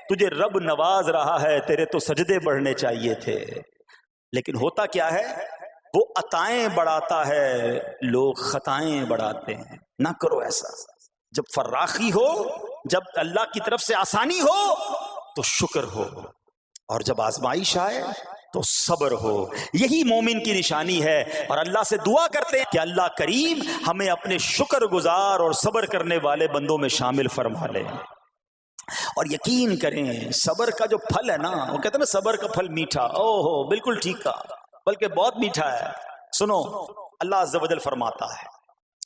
تجھے رب نواز رہا ہے, تیرے تو سجدے بڑھنے چاہیے تھے. لیکن ہوتا کیا ہے, وہ عطائیں بڑھاتا ہے, لوگ خطائیں بڑھاتے ہیں. نہ کرو ایسا. جب فراخی ہو, جب اللہ کی طرف سے آسانی ہو تو شکر ہو, اور جب آزمائش آئے تو صبر ہو. یہی مومن کی نشانی ہے. اور اللہ سے دعا کرتے ہیں کہ اللہ کریم ہمیں اپنے شکر گزار اور صبر کرنے والے بندوں میں شامل فرما لے. اور یقین کریں صبر کا جو پھل ہے نا, وہ کہتے ہیں نا صبر کا پھل میٹھا. او ہو, بالکل ٹھیک کہا, بلکہ بہت میٹھا ہے. سنو, اللہ عز و جل فرماتا ہے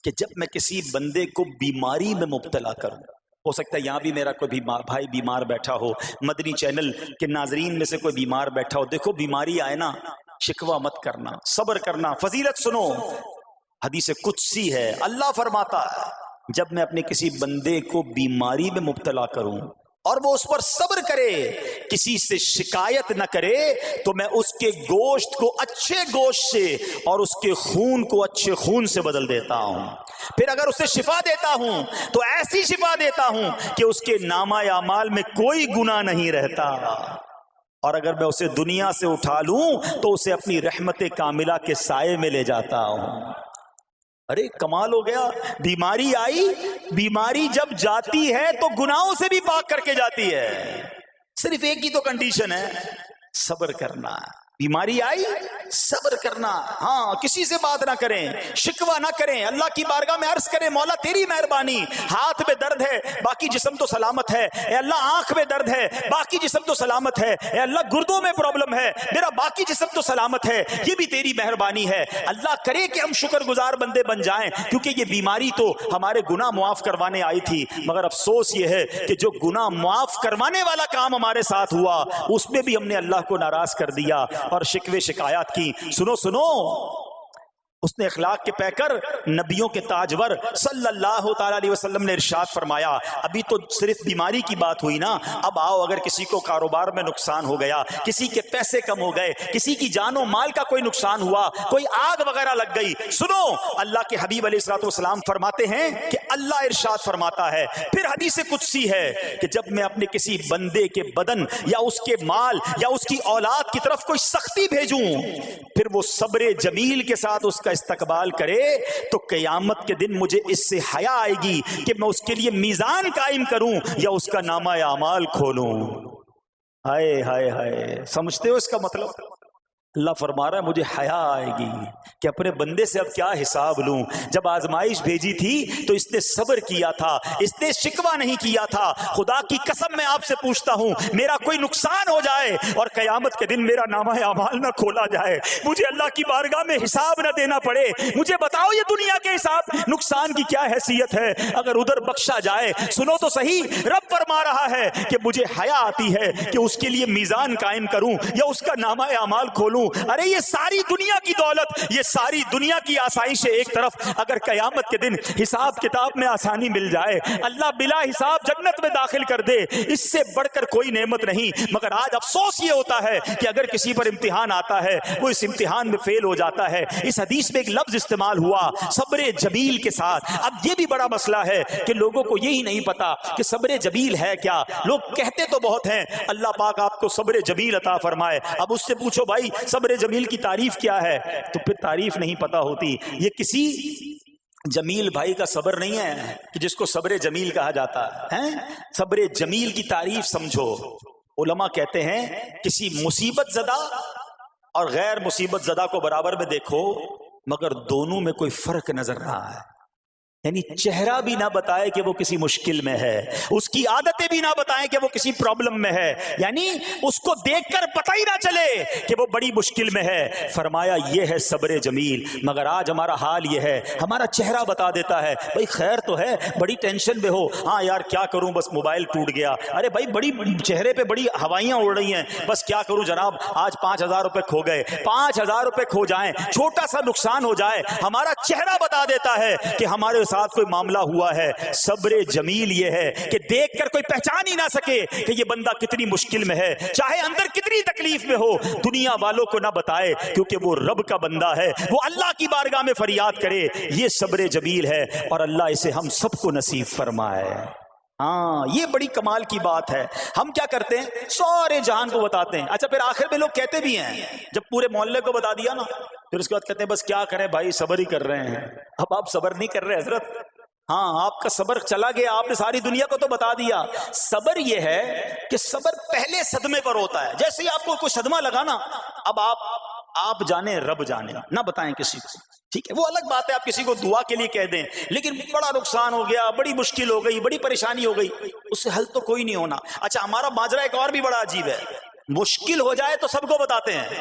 کہ جب میں کسی بندے کو بیماری میں مبتلا کروں, ہو سکتا ہے یہاں بھی میرا کوئی بھائی بیمار بیٹھا ہو, مدنی چینل کے ناظرین میں سے کوئی بیمار بیٹھا ہو. دیکھو بیماری آئے نا, شکوہ مت کرنا, صبر کرنا. فضیلت سنو, حدیث قدسی ہے, اللہ فرماتا ہے جب میں اپنے کسی بندے کو بیماری میں مبتلا کروں اور وہ اس پر صبر کرے، کسی سے شکایت نہ کرے، تو میں اس کے گوشت کو اچھے گوشت سے اور اس کے خون کو اچھے خون سے بدل دیتا ہوں۔ پھر اگر اسے شفا دیتا ہوں تو ایسی شفا دیتا ہوں کہ اس کے نامہ اعمال میں کوئی گناہ نہیں رہتا، اور اگر میں اسے دنیا سے اٹھا لوں تو اسے اپنی رحمت کاملہ کے سائے میں لے جاتا ہوں۔ ارے کمال ہو گیا، بیماری آئی، بیماری جب جاتی ہے تو گناہوں سے بھی پاک کر کے جاتی ہے، صرف ایک ہی تو کنڈیشن ہے، صبر کرنا۔ بیماری آئی، صبر کرنا، ہاں کسی سے بات نہ کریں، شکوہ نہ کریں، اللہ کی بارگاہ میں عرض کریں مولا تیری مہربانی، ہاتھ میں درد ہے باقی جسم تو سلامت ہے، اے اللہ آنکھ میں درد ہے باقی جسم تو سلامت ہے، اے اللہ گردوں میں پرابلم ہے میرا باقی جسم تو سلامت ہے، یہ بھی تیری مہربانی ہے۔ اللہ کرے کہ ہم شکر گزار بندے بن جائیں، کیونکہ یہ بیماری تو ہمارے گناہ معاف کروانے آئی تھی، مگر افسوس یہ ہے کہ جو گناہ معاف کروانے والا کام ہمارے ساتھ ہوا اس میں بھی ہم نے اللہ کو ناراض کر دیا اور شکوے شکایات کی۔ سنو سنو، اس نے اخلاق کے پیکر نبیوں کے تاجور صلی اللہ تعالی علیہ وسلم نے ارشاد فرمایا، ابھی تو صرف بیماری کی بات ہوئی نا، اب آؤ اگر کسی کو کاروبار میں نقصان ہو گیا، کسی کے پیسے کم ہو گئے، کسی کی جان و مال کا کوئی نقصان ہوا، کوئی آگ وغیرہ لگ گئی، سنو اللہ کے حبیب علیہ الصلوۃ والسلام فرماتے ہیں کہ اللہ ارشاد فرماتا ہے، پھر حدیث قدسی ہے کہ جب میں اپنے کسی بندے کے بدن یا اس کے مال یا اس کی اولاد کی طرف کوئی سختی بھیجوں، پھر وہ صبر جمیل کے ساتھ اس کا استقبال کرے، تو قیامت کے دن مجھے اس سے حیا آئے گی کہ میں اس کے لیے میزان قائم کروں یا اس کا نامہ اعمال کھولوں۔ ہائے ہائے ہائے، سمجھتے ہو اس کا مطلب؟ اللہ فرما رہا ہے مجھے حیا آئے گی کہ اپنے بندے سے اب کیا حساب لوں۔ جب آزمائش بھیجی تھی تو اس نے صبر کیا تھا، اس نے شکوہ نہیں کیا تھا۔ خدا کی قسم میں آپ سے پوچھتا ہوں، میرا کوئی نقصان ہو جائے اور قیامت کے دن میرا نامہ اعمال نہ کھولا جائے، مجھے اللہ کی بارگاہ میں حساب نہ دینا پڑے، مجھے بتاؤ یہ دنیا کے حساب نقصان کی کیا حیثیت ہے اگر ادھر بخشا جائے؟ سنو تو صحیح، رب فرما رہا ہے کہ مجھے حیا آتی ہے کہ اس کے لیے میزان قائم کروں یا اس کا نامہ اعمال کھولوں۔ ارے یہ ساری دنیا کی دولت، یہ ساری دنیا کی آسائشیں ایک طرف، اگر قیامت کے دن حساب کتاب میں آسانی مل جائے، اللہ بلا حساب جنت میں داخل کر دے، اس سے بڑھ کر کوئی نعمت نہیں۔ مگر آج افسوس یہ ہوتا ہے کہ اگر کسی پر امتحان آتا ہے، وہ اس امتحان میں فیل ہو جاتا ہے۔ اس حدیث میں ایک لفظ استعمال ہوا صبر جمیل کے ساتھ۔ اب یہ بھی بڑا مسئلہ ہے کہ لوگوں کو یہی نہیں پتا کہ صبر جمیل ہے کیا۔ لوگ کہتے تو بہت ہیں، اللہ پاک آپ کو صبر جمیل عطا فرمائے، اب اس سے پوچھو بھائی صبر جمیل کی تعریف کیا ہے، تو پھر تعریف نہیں پتا ہوتی۔ یہ کسی جمیل بھائی کا صبر نہیں ہے کہ جس کو صبر جمیل کہا جاتا ہے۔ صبر جمیل کی تعریف سمجھو۔ علماء کہتے ہیں کسی مصیبت زدہ اور غیر مصیبت زدہ کو برابر میں دیکھو، مگر دونوں میں کوئی فرق نظر رہا ہے، یعنی چہرہ بھی نہ بتائے کہ وہ کسی مشکل میں ہے، اس کی عادتیں بھی نہ بتائیں کہ وہ کسی پرابلم میں ہے، یعنی اس کو دیکھ کر پتہ ہی نہ چلے کہ وہ بڑی مشکل میں ہے۔ فرمایا یہ ہے صبر جمیل۔ مگر آج ہمارا حال یہ ہے، ہمارا چہرہ بتا دیتا ہے بھائی خیر تو ہے، بڑی ٹینشن میں ہو، ہاں یار کیا کروں بس موبائل ٹوٹ گیا، ارے بھائی بڑی چہرے پہ بڑی ہوائیاں اڑ رہی ہیں، بس کیا کروں جناب آج 5,000 روپے کھو گئے۔ 5,000 روپے کھو جائیں، چھوٹا سا نقصان ہو جائے، ہمارا چہرہ بتا دیتا ہے کہ ہمارے ساتھ کوئی معاملہ ہوا ہے۔ صبر جمیل یہ ہے کہ دیکھ کر کوئی پہچان ہی نہ سکے کہ یہ بندہ کتنی مشکل میں ہے، چاہے اندر کتنی تکلیف میں ہو، دنیا والوں کو نہ بتائے کیونکہ وہ رب کا بندہ ہے، وہ اللہ کی بارگاہ میں فریاد کرے۔ یہ صبر جمیل ہے اور اللہ اسے ہم سب کو نصیب فرمائے۔ ہاں یہ بڑی کمال کی بات ہے۔ ہم کیا کرتے ہیں، سارے جہان کو بتاتے ہیں، اچھا پھر آخر میں لوگ کہتے بھی ہیں، جب پورے محلے کو بتا دیا نا پھر اس کے بعد کہتے ہیں بس کیا کریں بھائی صبر ہی کر رہے ہیں۔ اب آپ صبر نہیں کر رہے حضرت، ہاں آپ کا صبر چلا گیا، آپ نے ساری دنیا کو تو بتا دیا۔ صبر یہ ہے کہ صبر پہلے صدمے پر ہوتا ہے، جیسے ہی آپ کو کوئی صدمہ لگا نا، اب آپ جانے رب جانے، نہ بتائیں کسی کو، ٹھیک ہے؟ وہ الگ بات ہے آپ کسی کو دعا کے لیے کہہ دیں، لیکن بڑا نقصان ہو گیا، بڑی مشکل ہو گئی، بڑی پریشانی ہو گئی، اس سے حل تو کوئی نہیں ہونا۔ اچھا ہمارا ماجرا ایک اور بھی بڑا عجیب ہے، مشکل ہو جائے تو سب کو بتاتے ہیں،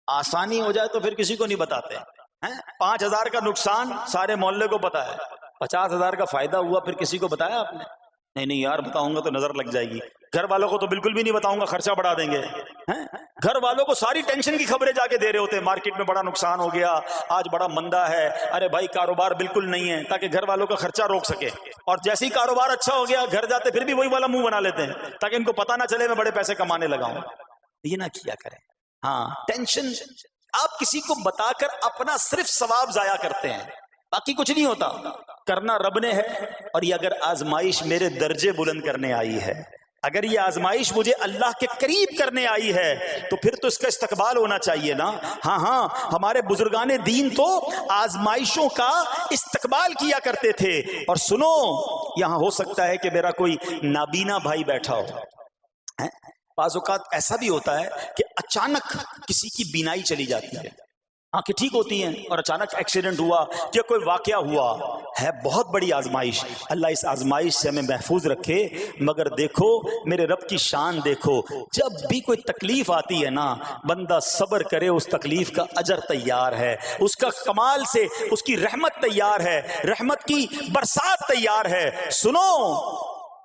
آسانی ہو جائے تو پھر کسی کو نہیں بتاتے ہیں۔ 5,000 کا نقصان سارے محلے کو پتا ہے، 50,000 کا فائدہ ہوا پھر کسی کو بتایا آپ نے؟ نہیں یار بتاؤں گا تو نظر لگ جائے گی، گھر والوں کو تو بالکل بھی نہیں بتاؤں گا، خرچہ بڑھا دیں گے۔ گھر والوں کو ساری ٹینشن کی خبریں جا کے دے رہے ہوتے ہیں، مارکیٹ میں بڑا نقصان ہو گیا، آج بڑا مندہ ہے، ارے بھائی کاروبار بالکل نہیں ہے، تاکہ گھر والوں کا خرچہ روک سکے. اور جیسے ہی کاروبار اچھا ہو گیا گھر جاتے پھر بھی وہی والا منہ بنا لیتے ہیں تاکہ ان کو پتہ نہ چلے میں بڑے پیسے کمانے لگا ہوں. یہ نہ کیا کریں. ہاں ٹینشن آپ کسی کو بتا کر اپنا صرف ثواب ضائع کرتے ہیں، باقی کچھ نہیں ہوتا. کرنا رب نے ہے، اور یہ اگر آزمائش میرے درجے بلند کرنے آئی ہے، اگر یہ آزمائش مجھے اللہ کے قریب کرنے آئی ہے تو پھر تو اس کا استقبال ہونا چاہیے نا. ہاں ہمارے بزرگان دین تو آزمائشوں کا استقبال کیا کرتے تھے. اور سنو، یہاں ہو سکتا ہے کہ میرا کوئی نابینا بھائی بیٹھا ہو. بعض اوقات ایسا بھی ہوتا ہے کہ اچانک کسی کی بینائی چلی جاتی ہے، آنکھیں ٹھیک ہوتی ہیں اور اچانک ایکسیڈنٹ ہوا یا کوئی واقعہ ہوا ہے. بہت بڑی آزمائش. اللہ اس آزمائش سے ہمیں محفوظ رکھے. مگر دیکھو میرے رب کی شان دیکھو، جب بھی کوئی تکلیف آتی ہے نا بندہ صبر کرے، اس تکلیف کا اجر تیار ہے، اس کا کمال سے اس کی رحمت تیار ہے، رحمت کی برسات تیار ہے. سنو،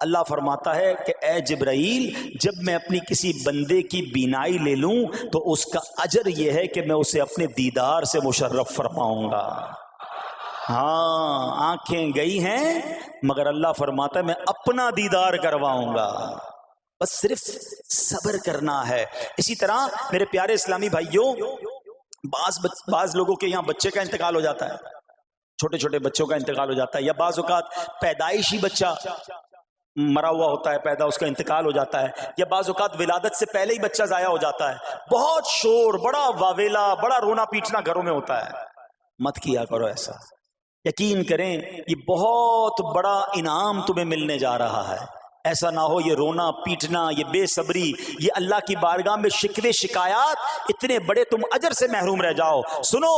اللہ فرماتا ہے کہ اے جبرائیل، جب میں اپنی کسی بندے کی بینائی لے لوں تو اس کا اجر یہ ہے کہ میں اسے اپنے دیدار سے مشرف فرماؤں گا. ہاں آنکھیں گئی ہیں مگر اللہ فرماتا ہے میں اپنا دیدار کرواؤں گا. بس صرف صبر کرنا ہے. اسی طرح میرے پیارے اسلامی بھائیوں، بعض لوگوں کے یہاں بچے کا انتقال ہو جاتا ہے، چھوٹے چھوٹے بچوں کا انتقال ہو جاتا ہے، یا بعض اوقات پیدائشی بچہ مرا ہوا ہوتا ہے پیدا، اس کا انتقال ہو جاتا ہے، یا بعض اوقات ولادت سے پہلے ہی بچہ ضائع ہو جاتا ہے. بہت شور، بڑا واویلا، بڑا رونا پیٹنا گھروں میں ہوتا ہے. مت کیا کرو ایسا. یقین کریں یہ بہت بڑا انعام تمہیں ملنے جا رہا ہے. ایسا نہ ہو یہ رونا پیٹنا، یہ بے صبری، یہ اللہ کی بارگاہ میں شکوے شکایات، اتنے بڑے تم اجر سے محروم رہ جاؤ. سنو،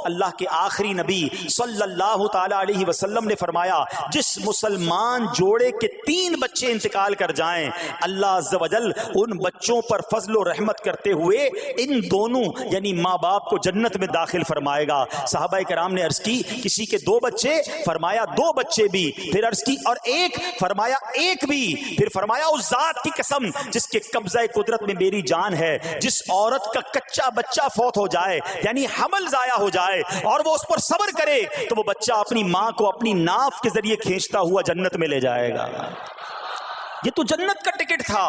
اللہ کے آخری نبی صلی اللہ تعالی علیہ وسلم نے فرمایا جس مسلمان جوڑے کے 3 بچے انتقال کر جائیں، اللہ عز و جل ان بچوں پر فضل و رحمت کرتے ہوئے ان دونوں یعنی ماں باپ کو جنت میں داخل فرمائے گا. صحابہ کرام نے عرض کی کسی کے 2 بچے، فرمایا 2 بچے بھی، پھر عرض کی اور 1، فرمایا 1 بھی، پھر فرمایا اس ذات کی قسم جس کے قبضہ قدرت میں میری جان ہے، جس عورت کا کچا بچہ فوت ہو جائے یعنی حمل ضائع ہو جائے اور وہ اس پر صبر کرے تو وہ بچہ اپنی ماں کو اپنی ناف کے ذریعے کھینچتا ہوا جنت میں لے جائے گا. یہ تو جنت کا ٹکٹ تھا.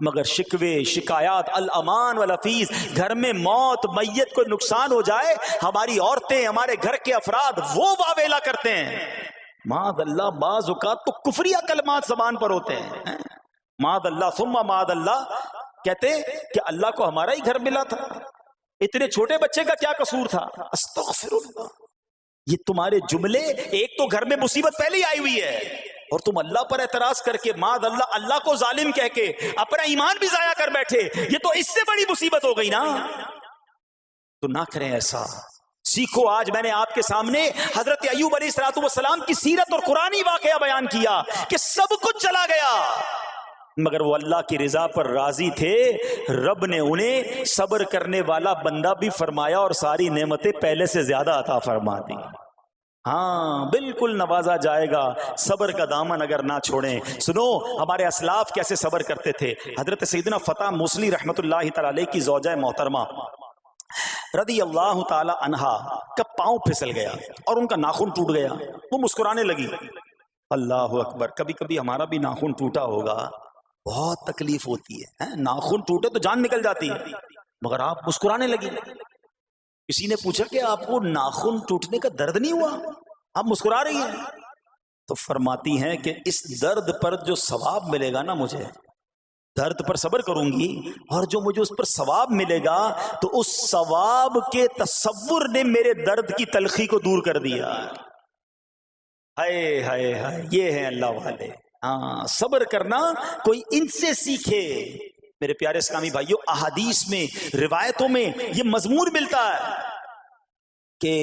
مگر شکوے شکایات، الامان والافیز، گھر میں موت میت کو نقصان ہو جائے، ہماری عورتیں، ہمارے گھر کے افراد وہ واویلا کرتے ہیں. معاذ اللہ، بعض اوقات تو کفریہ کلمات زبان پر ہوتے ہیں. معاذ اللہ ثم معاذ اللہ، کہتے کہ اللہ کو ہمارا ہی گھر ملا تھا، اتنے چھوٹے بچے کا کیا قصور تھا. استغفر اللہ. یہ تمہارے جملے، ایک تو گھر میں مصیبت پہلے ہی آئی ہوئی ہے اور تم اللہ پر اعتراض کر کے معاذ اللہ اللہ کو ظالم کہہ کے اپنا ایمان بھی ضائع کر بیٹھے. یہ تو اس سے بڑی مصیبت ہو گئی نا. تو نہ کریں ایسا. سیکھو. آج میں نے آپ کے سامنے حضرت ایوب علیہ السلام کی سیرت اور قرآنی واقعہ بیان کیا کہ سب کچھ چلا گیا مگر وہ اللہ کی رضا پر راضی تھے. رب نے انہیں صبر کرنے والا بندہ بھی فرمایا اور ساری نعمتیں پہلے سے زیادہ عطا فرما دی. ہاں بالکل نوازا جائے گا. صبر کا دامن اگر نہ چھوڑیں. سنو ہمارے اسلاف کیسے صبر کرتے تھے. حضرت سیدنا فتح موصلی رحمت اللہ تعالی علیہ کی زوجہ محترمہ رضی اللہ تعالی عنہا کا پاؤں پھسل گیا اور ان کا ناخن ٹوٹ گیا. وہ مسکرانے لگی. اللہ اکبر. کبھی کبھی ہمارا بھی ناخن ٹوٹا ہوگا، بہت تکلیف ہوتی ہے. ناخن ٹوٹے تو جان نکل جاتی ہے مگر آپ مسکرانے لگی. کسی نے پوچھا کہ آپ کو ناخن ٹوٹنے کا درد نہیں ہوا، آپ مسکرا رہی ہیں؟ تو فرماتی ہیں کہ اس درد پر جو ثواب ملے گا نا، مجھے درد پر صبر کروں گی اور جو مجھے اس پر ثواب ملے گا تو اس ثواب کے تصور نے میرے درد کی تلخی کو دور کر دیا. ہائے ہائے ہائے، یہ ہے اللہ والے. ہاں صبر کرنا کوئی ان سے سیکھے. میرے پیارے اسلامی بھائیوں، احادیث میں، روایتوں میں یہ مضمون ملتا ہے کہ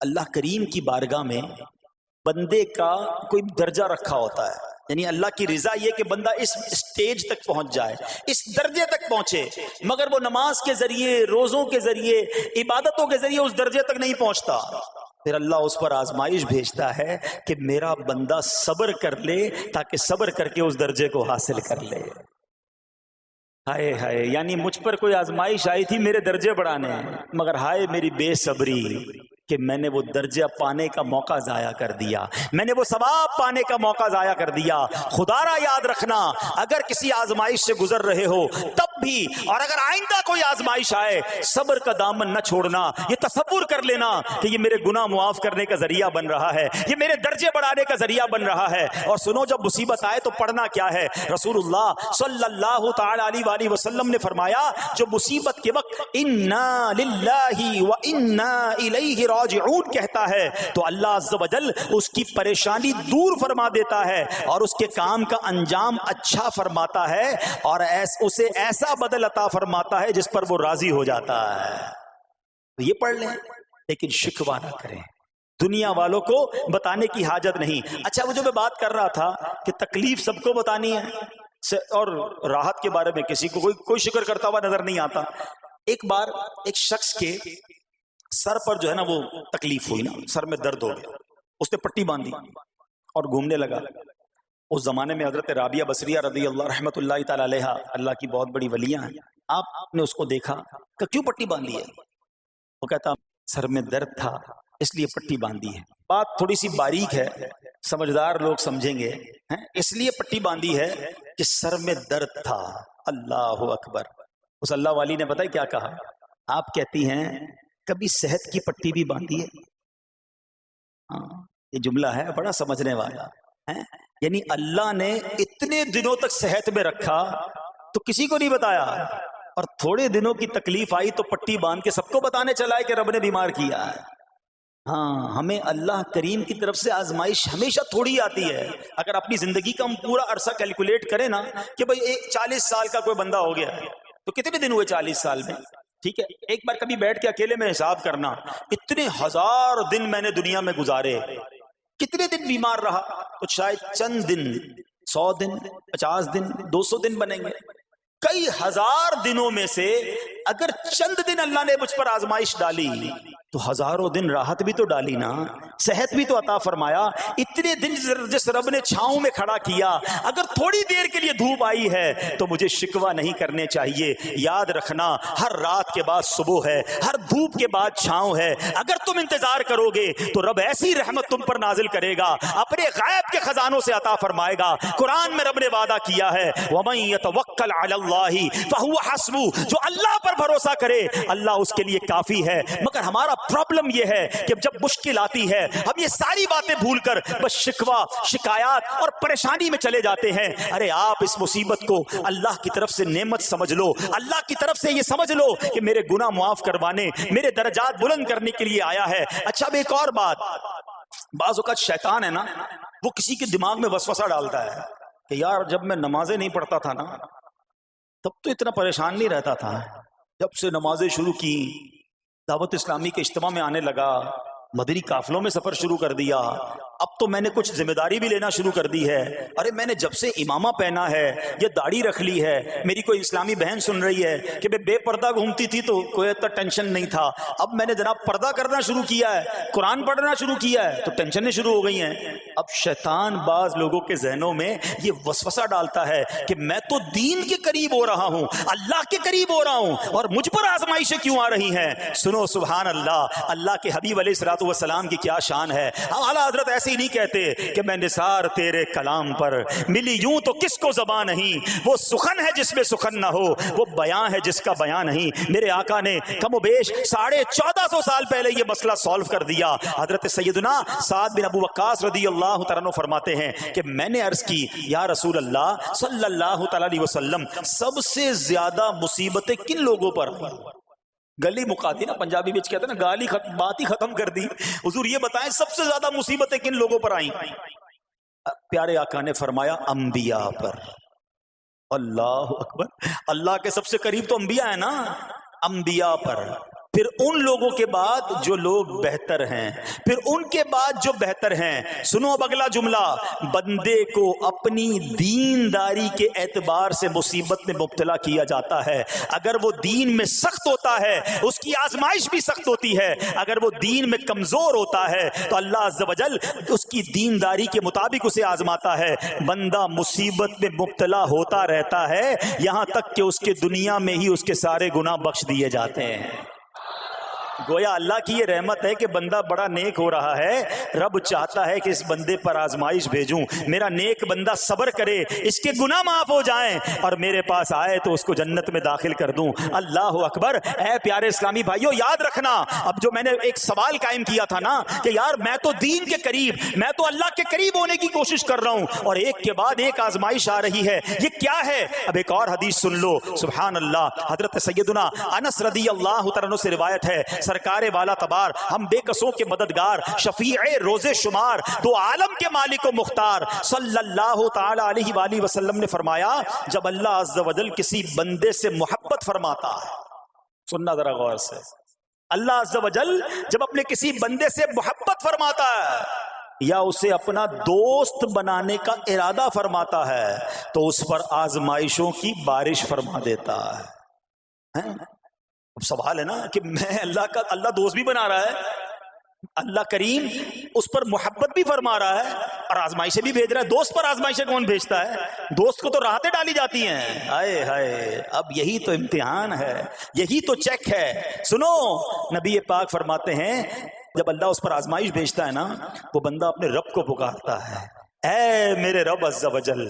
اللہ کریم کی بارگاہ میں بندے کا کوئی درجہ رکھا ہوتا ہے. یعنی اللہ کی رضا یہ کہ بندہ اس سٹیج تک پہنچ جائے، اس درجے تک پہنچے، مگر وہ نماز کے ذریعے، روزوں کے ذریعے، عبادتوں کے ذریعے اس درجے تک نہیں پہنچتا. پھر اللہ اس پر آزمائش بھیجتا ہے کہ میرا بندہ صبر کر لے تاکہ صبر کر کے اس درجے کو حاصل کر لے. ہائے ہائے، یعنی مجھ پر کوئی آزمائش آئی تھی میرے درجے بڑھانے، مگر ہائے میری بے صبری کہ میں نے وہ درجہ پانے کا موقع ضائع کر دیا، میں نے وہ ثواب پانے کا موقع ضائع کر دیا۔ خدا را یاد رکھنا، اگر کسی آزمائش سے گزر رہے ہو تب بھی، اور اگر آئندہ کوئی آزمائش آئے، صبر کا دامن نہ چھوڑنا، یہ تصور کر لینا کہ یہ میرے گناہ معاف کرنے کا ذریعہ بن رہا ہے، یہ میرے درجے بڑھانے کا ذریعہ بن رہا ہے۔ اور سنو، جب مصیبت آئے تو پڑھنا کیا ہے؟ رسول اللہ صلی اللہ تعالی علیہ وآلہ وسلم نے فرمایا، جو مصیبت کے وقت انا للہ و انا الیہ راجعون کہتا ہے تو اللہ عز و جل اس کی پریشانی دور فرما دیتا ہے اور اس کے کام کا انجام اچھا فرماتا ہے، اور اسے ایسا بدل عطا فرماتا ہے جس پر وہ راضی ہو جاتا ہے۔ تو یہ پڑھ لیں، لیکن شکوہ نہ کریں، دنیا والوں کو بتانے کی حاجت نہیں۔ اچھا، وہ جو میں بات کر رہا تھا کہ تکلیف سب کو بتانی ہے اور راحت کے بارے میں کسی کو کوئی شکر کرتا ہوا نظر نہیں آتا۔ ایک بار ایک شخص کے سر پر جو ہے نا وہ تکلیف ہوئی نا، سر میں درد ہو گیا، اس نے پٹی باندھی اور گھومنے لگا۔ اس زمانے میں حضرت رابعہ بصریہ رضی اللہ رحمت اللہ تعالی علیہ، اللہ کی بہت بڑی ولیاں ہیں، آپ نے اس کو دیکھا کہ کیوں پٹی باندھی ہے؟ وہ کہتا سر میں درد تھا اس لیے پٹی باندھی ہے۔ بات تھوڑی سی باریک ہے، سمجھدار لوگ سمجھیں گے، اس لیے پٹی باندھی ہے کہ سر میں درد تھا۔ اللہ اکبر۔ اس اللہ والی نے پتہ ہے کیا کہا؟ آپ کہتی ہیں کبھی صحت کی پٹی بھی باندھی ہے؟ یہ جملہ ہے بڑا سمجھنے والا ہے، یعنی اللہ نے اتنے دنوں تک صحت میں رکھا تو کسی کو نہیں بتایا، اور تھوڑے دنوں کی تکلیف آئی تو پٹی باندھ کے سب کو بتانے چلا ہے کہ رب نے بیمار کیا ہے۔ ہاں، ہمیں اللہ کریم کی طرف سے آزمائش ہمیشہ تھوڑی آتی ہے۔ اگر اپنی زندگی کا ہم پورا عرصہ کیلکولیٹ کریں نا کہ بھئی 40 سال کا کوئی بندہ ہو گیا ہے تو کتنے دن ہوئے 40 سال میں؟ ٹھیک ہے، ایک بار کبھی بیٹھ کے اکیلے میں حساب کرنا، اتنے ہزار دن میں نے دنیا میں گزارے، کتنے دن بیمار رہا؟ تو شاید چند دن، 100 دن، 50 دن، 200 دن بنیں گے۔ کئی ہزار دنوں میں سے اگر چند دن اللہ نے مجھ پر آزمائش ڈالی تو ہزاروں دن راحت بھی تو ڈالی نا، صحت بھی تو عطا فرمایا۔ اتنے دن جس رب نے چھاؤں میں کھڑا کیا، اگر تھوڑی دیر کے لیے دھوپ آئی ہے تو مجھے شکوہ نہیں کرنے چاہیے۔ یاد رکھنا، ہر رات کے بعد صبح ہے، ہر دھوپ کے بعد چھاؤں ہے۔ اگر تم انتظار کرو گے تو رب ایسی رحمت تم پر نازل کرے گا، اپنے غیب کے خزانوں سے عطا فرمائے گا۔ قرآن میں رب نے وعدہ کیا ہے، وَمَن يَتَوَکَّلْ عَلَى اللَّهِ فَهُوَ حَسْبُهُ، جو اللہ پر بھروسہ کرے اللہ اس کے لیے کافی ہے۔ مگر ہمارا پرابلم یہ ہے کہ جب مشکل آتی ہے ہم یہ ساری باتیں بھول کر بس شکوہ، شکایات اور پریشانی میں چلے جاتے ہیں۔ ارے آپ اس مصیبت کو اللہ کی طرف سے نعمت سمجھ لو، اللہ کی طرف سے یہ سمجھ لو کہ میرے گناہ معاف کروانے، میرے درجات بلند کرنے کے لیے آیا ہے۔ اچھا، اب ایک اور بات، بعض اوقات شیطان ہے نا، وہ کسی کے دماغ میں وسوسہ ڈالتا ہے کہ یار جب میں نمازیں نہیں پڑھتا تھا نا تب تو اتنا پریشان نہیں رہتا تھا، جب سے نمازیں شروع کی، دعوت اسلامی کے اجتماع میں آنے لگا، مدنی قافلوں میں سفر شروع کر دیا، اب تو میں نے کچھ ذمہ داری بھی لینا شروع کر دی ہے۔ ارے میں نے جب سے امامہ پہنا ہے، یہ داڑھی رکھ لی ہے، میری کوئی اسلامی بہن سن رہی ہے کہ بے پردہ گھومتی تھی تو کوئی اتنا ٹینشن نہیں تھا، اب میں نے جناب پردہ کرنا شروع کیا ہے، قرآن پڑھنا شروع کیا ہے تو ٹینشنیں شروع ہو گئی ہیں۔ اب شیطان بعض لوگوں کے ذہنوں میں یہ وسوسہ ڈالتا ہے کہ میں تو دین کے قریب ہو رہا ہوں، اللہ کے قریب ہو رہا ہوں، اور مجھ پر آزمائشیں کیوں آ رہی ہیں؟ سنو سبحان اللہ، اللہ کے حبیب علیہ الصلوۃ والسلام کی کیا شان ہے۔ اعلیٰ حضرت ایسے ہی نہیں کہتے کہ میں نثار تیرے کلام پر ملی یوں تو کس کو زبان نہیں، وہ سخن ہے جس میں سخن نہ ہو، وہ بیان ہے جس کا بیان نہیں۔ میرے آقا نے کم و بیش 1450 سال پہلے یہ مسئلہ سالو کر دیا۔ حضرت سیدنا سعد بن ابو وقاص رضی اللہ تعالیٰ عنہ فرماتے ہیں کہ میں نے عرض کی یا رسول اللہ صلی اللہ تعالیٰ علیہ وسلم، سب سے زیادہ مصیبتیں کن لوگوں پر ہوئی؟ گلی مکاتی نا، پنجابی میں کہتے ہیں نا، گالی بات ہی ختم کر دی۔ حضور یہ بتائیں سب سے زیادہ مصیبتیں کن لوگوں پر آئیں؟ پیارے آقا نے فرمایا انبیاء پر۔ اللہ اکبر، اللہ کے سب سے قریب تو انبیاء ہیں نا، انبیاء پر۔ پھر ان لوگوں کے بعد جو لوگ بہتر ہیں، پھر ان کے بعد جو بہتر ہیں۔ سنو اب اگلا جملہ، بندے کو اپنی دینداری کے اعتبار سے مصیبت میں مبتلا کیا جاتا ہے۔ اگر وہ دین میں سخت ہوتا ہے اس کی آزمائش بھی سخت ہوتی ہے، اگر وہ دین میں کمزور ہوتا ہے تو اللہ عز و جل اس کی دینداری کے مطابق اسے آزماتا ہے۔ بندہ مصیبت میں مبتلا ہوتا رہتا ہے یہاں تک کہ اس کے دنیا میں ہی اس کے سارے گناہ بخش دیے جاتے ہیں۔ گویا اللہ کی یہ رحمت ہے کہ بندہ بڑا نیک ہو رہا ہے، رب چاہتا ہے کہ اس بندے پر آزمائش بھیجوں، میرا نیک بندہ صبر کرے، اس کے گناہ معاف ہو جائیں اور میرے پاس آئے تو اس کو جنت میں داخل کر دوں۔ اللہ اکبر۔ اے پیارے اسلامی بھائیو، یاد رکھنا، اب جو میں نے ایک سوال قائم کیا تھا نا کہ یار میں تو دین کے قریب، میں تو اللہ کے قریب ہونے کی کوشش کر رہا ہوں اور ایک کے بعد ایک آزمائش آ رہی ہے، یہ کیا ہے؟ اب ایک اور حدیث سن لو، سبحان اللہ۔ حضرت سیدنا انس رضی اللہ تعالیٰ عنہ سے روایت ہے، سرکار والا تبار، ہم بے قصوں کے مددگار، شفیع روز شمار، دو عالم کے مالک و مختار صلی اللہ تعالی علیہ وآلہ وسلم نے فرمایا، جب اللہ عز و جل کسی بندے سے محبت فرماتا ہے، سننا ذرا غور سے، اللہ عز و جل جب اپنے کسی بندے سے محبت فرماتا ہے یا اسے اپنا دوست بنانے کا ارادہ فرماتا ہے تو اس پر آزمائشوں کی بارش فرما دیتا ہے۔ اب سوال ہے نا کہ میں اللہ دوست بھی بنا رہا ہے، اللہ کریم اس پر محبت بھی فرما رہا ہے اور آزمائشیں بھی بھیج رہا ہے۔ دوست پر آزمائشیں کون بھیجتا ہے؟ دوست کو تو راحتیں ڈالی جاتی ہیں۔ ہائے ہائے، اب یہی تو امتحان ہے، یہی تو چیک ہے۔ سنو، نبی پاک فرماتے ہیں جب اللہ اس پر آزمائش بھیجتا ہے نا، وہ بندہ اپنے رب کو پکارتا ہے، اے میرے رب عز و جل،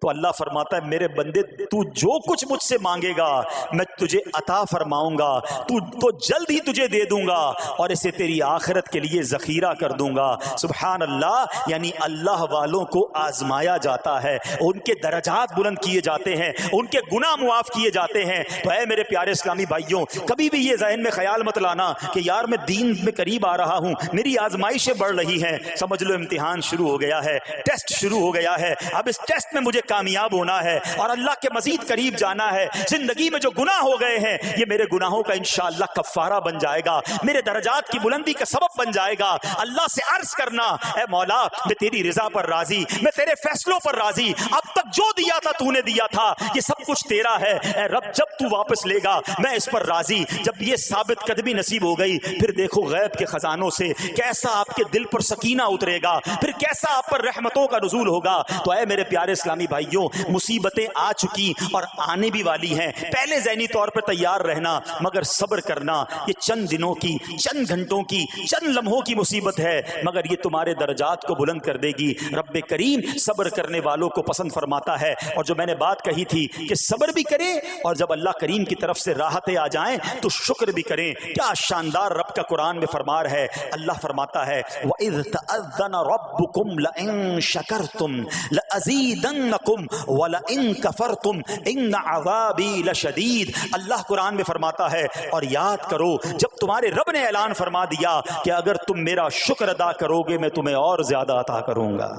تو اللہ فرماتا ہے میرے بندے تو جو کچھ مجھ سے مانگے گا میں تجھے عطا فرماؤں گا، تو جلد ہی تجھے دے دوں گا اور اسے تیری آخرت کے لیے ذخیرہ کر دوں گا۔ سبحان اللہ۔ یعنی اللہ والوں کو آزمایا جاتا ہے، ان کے درجات بلند کیے جاتے ہیں، ان کے گناہ معاف کیے جاتے ہیں۔ تو اے میرے پیارے اسلامی بھائیوں، کبھی بھی یہ ذہن میں خیال مت لانا کہ یار میں دین میں قریب آ رہا ہوں، میری آزمائشیں بڑھ رہی ہیں، سمجھ لو امتحان شروع ہو گیا ہے، ٹیسٹ شروع ہو گیا ہے۔ اب اس ٹیسٹ میں مجھے کامیاب ہونا ہے اور اللہ کے مزید قریب جانا ہے۔ زندگی میں جو گناہ ہو گئے ہیں یہ میرے گناہوں کا انشاءاللہ کفارہ بن جائے گا، میرے درجات کی بلندی کا سبب بن جائے گا۔ اللہ سے عرض کرنا، اے مولا میں تیری رضا پر راضی، میں تیرے فیصلوں پر راضی، اب تک جو دیا تھا تو نے دیا تھا، یہ سب کچھ تیرا ہے۔ اے رب جب تو واپس لے گا میں اس پر راضی۔ جب یہ ثابت قدمی نصیب ہو گئی پھر دیکھو غیب کے خزانوں سے کیسا آپ کے دل پر سکینہ اترے گا، پھر کیسا آپ پر رحمتوں کا نزول ہوگا۔ تو اے میرے پیارے اسلامی بھائیوں، مصیبتیں آ چکی اور آنے بھی والی ہیں، پہلے ذہنی طور پر تیار رہنا، مگر صبر کرنا۔ یہ چند دنوں کی، چند گھنٹوں کی، چند لمحوں کی مصیبت ہے مگر یہ تمہارے درجات کو بلند کر دے گی۔ رب کریم صبر کرنے والوں کو پسند فرماتا ہے۔ اور جو میں نے بات کہی تھی کہ صبر بھی کریں اور جب اللہ کریم کی طرف سے راحتیں آ جائیں تو شکر بھی کریں۔ کیا شاندار رب کا قرآن میں فرمان ہے، اللہ فرماتا ہے وَإِذْ تَأَذَّنَ رَبُّكُمْ لَئِن شَكَرْتُمْ لَأَزِيدَنَّكُمْ وَلَئِن كَفَرْتُمْ إِنَّ عَذَابِي لَشَدِيدٌ۔ اللہ قرآن میں فرماتا ہے اور یاد کرو جب تمہارے رب نے اعلان فرما دیا کہ اگر تم میرا شکر ادا کرو گے میں تمہیں اور زیادہ عطا کروں گا۔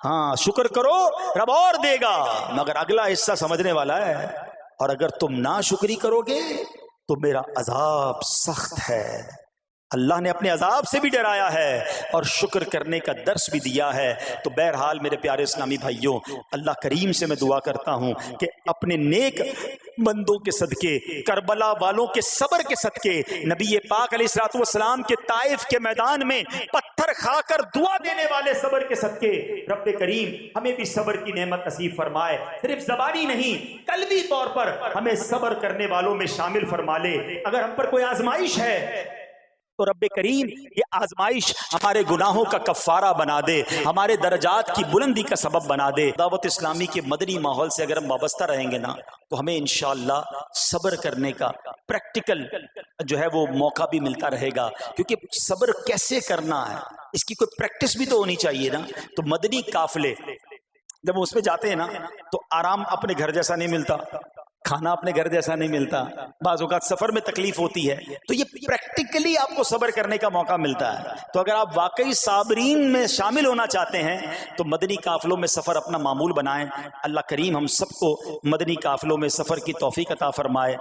ہاں شکر کرو رب اور دے گا، مگر اگلا حصہ سمجھنے والا ہے، اور اگر تم ناشکری کرو گے تو میرا عذاب سخت ہے۔ اللہ نے اپنے عذاب سے بھی ڈرایا ہے اور شکر کرنے کا درس بھی دیا ہے۔ تو بہرحال میرے پیارے اسلامی بھائیوں، اللہ کریم سے میں دعا کرتا ہوں کہ اپنے نیک بندوں کے صدقے، کربلا والوں کے صبر کے صدقے، نبی پاک علیہ الصلوۃ والسلام کے طائف کے میدان میں پتھر کھا کر دعا دینے والے صبر کے صدقے، رب کریم ہمیں بھی صبر کی نعمت نصیب فرمائے، صرف زبانی نہیں قلبی طور پر ہمیں صبر کرنے والوں میں شامل فرما لے۔ اگر ہم پر کوئی آزمائش ہے تو رب کریم یہ آزمائش ہمارے گناہوں کا کفارہ بنا دے، ہمارے درجات کی بلندی کا سبب بنا دے۔ دعوت اسلامی کے مدنی ماحول سے اگر ہم وابستہ رہیں گے نا تو ہمیں انشاءاللہ صبر کرنے کا پریکٹیکل جو ہے وہ موقع بھی ملتا رہے گا، کیونکہ صبر کیسے کرنا ہے اس کی کوئی پریکٹس بھی تو ہونی چاہیے نا۔ تو مدنی قافلے جب اس میں جاتے ہیں نا تو آرام اپنے گھر جیسا نہیں ملتا، کھانا اپنے گھر جیسا نہیں ملتا، بعض اوقات سفر میں تکلیف ہوتی ہے، تو یہ پریکٹیکلی آپ کو صبر کرنے کا موقع ملتا ہے۔ تو اگر آپ واقعی صابرین میں شامل ہونا چاہتے ہیں تو مدنی قافلوں میں سفر اپنا معمول بنائیں۔ اللہ کریم ہم سب کو مدنی قافلوں میں سفر کی توفیق عطا فرمائے۔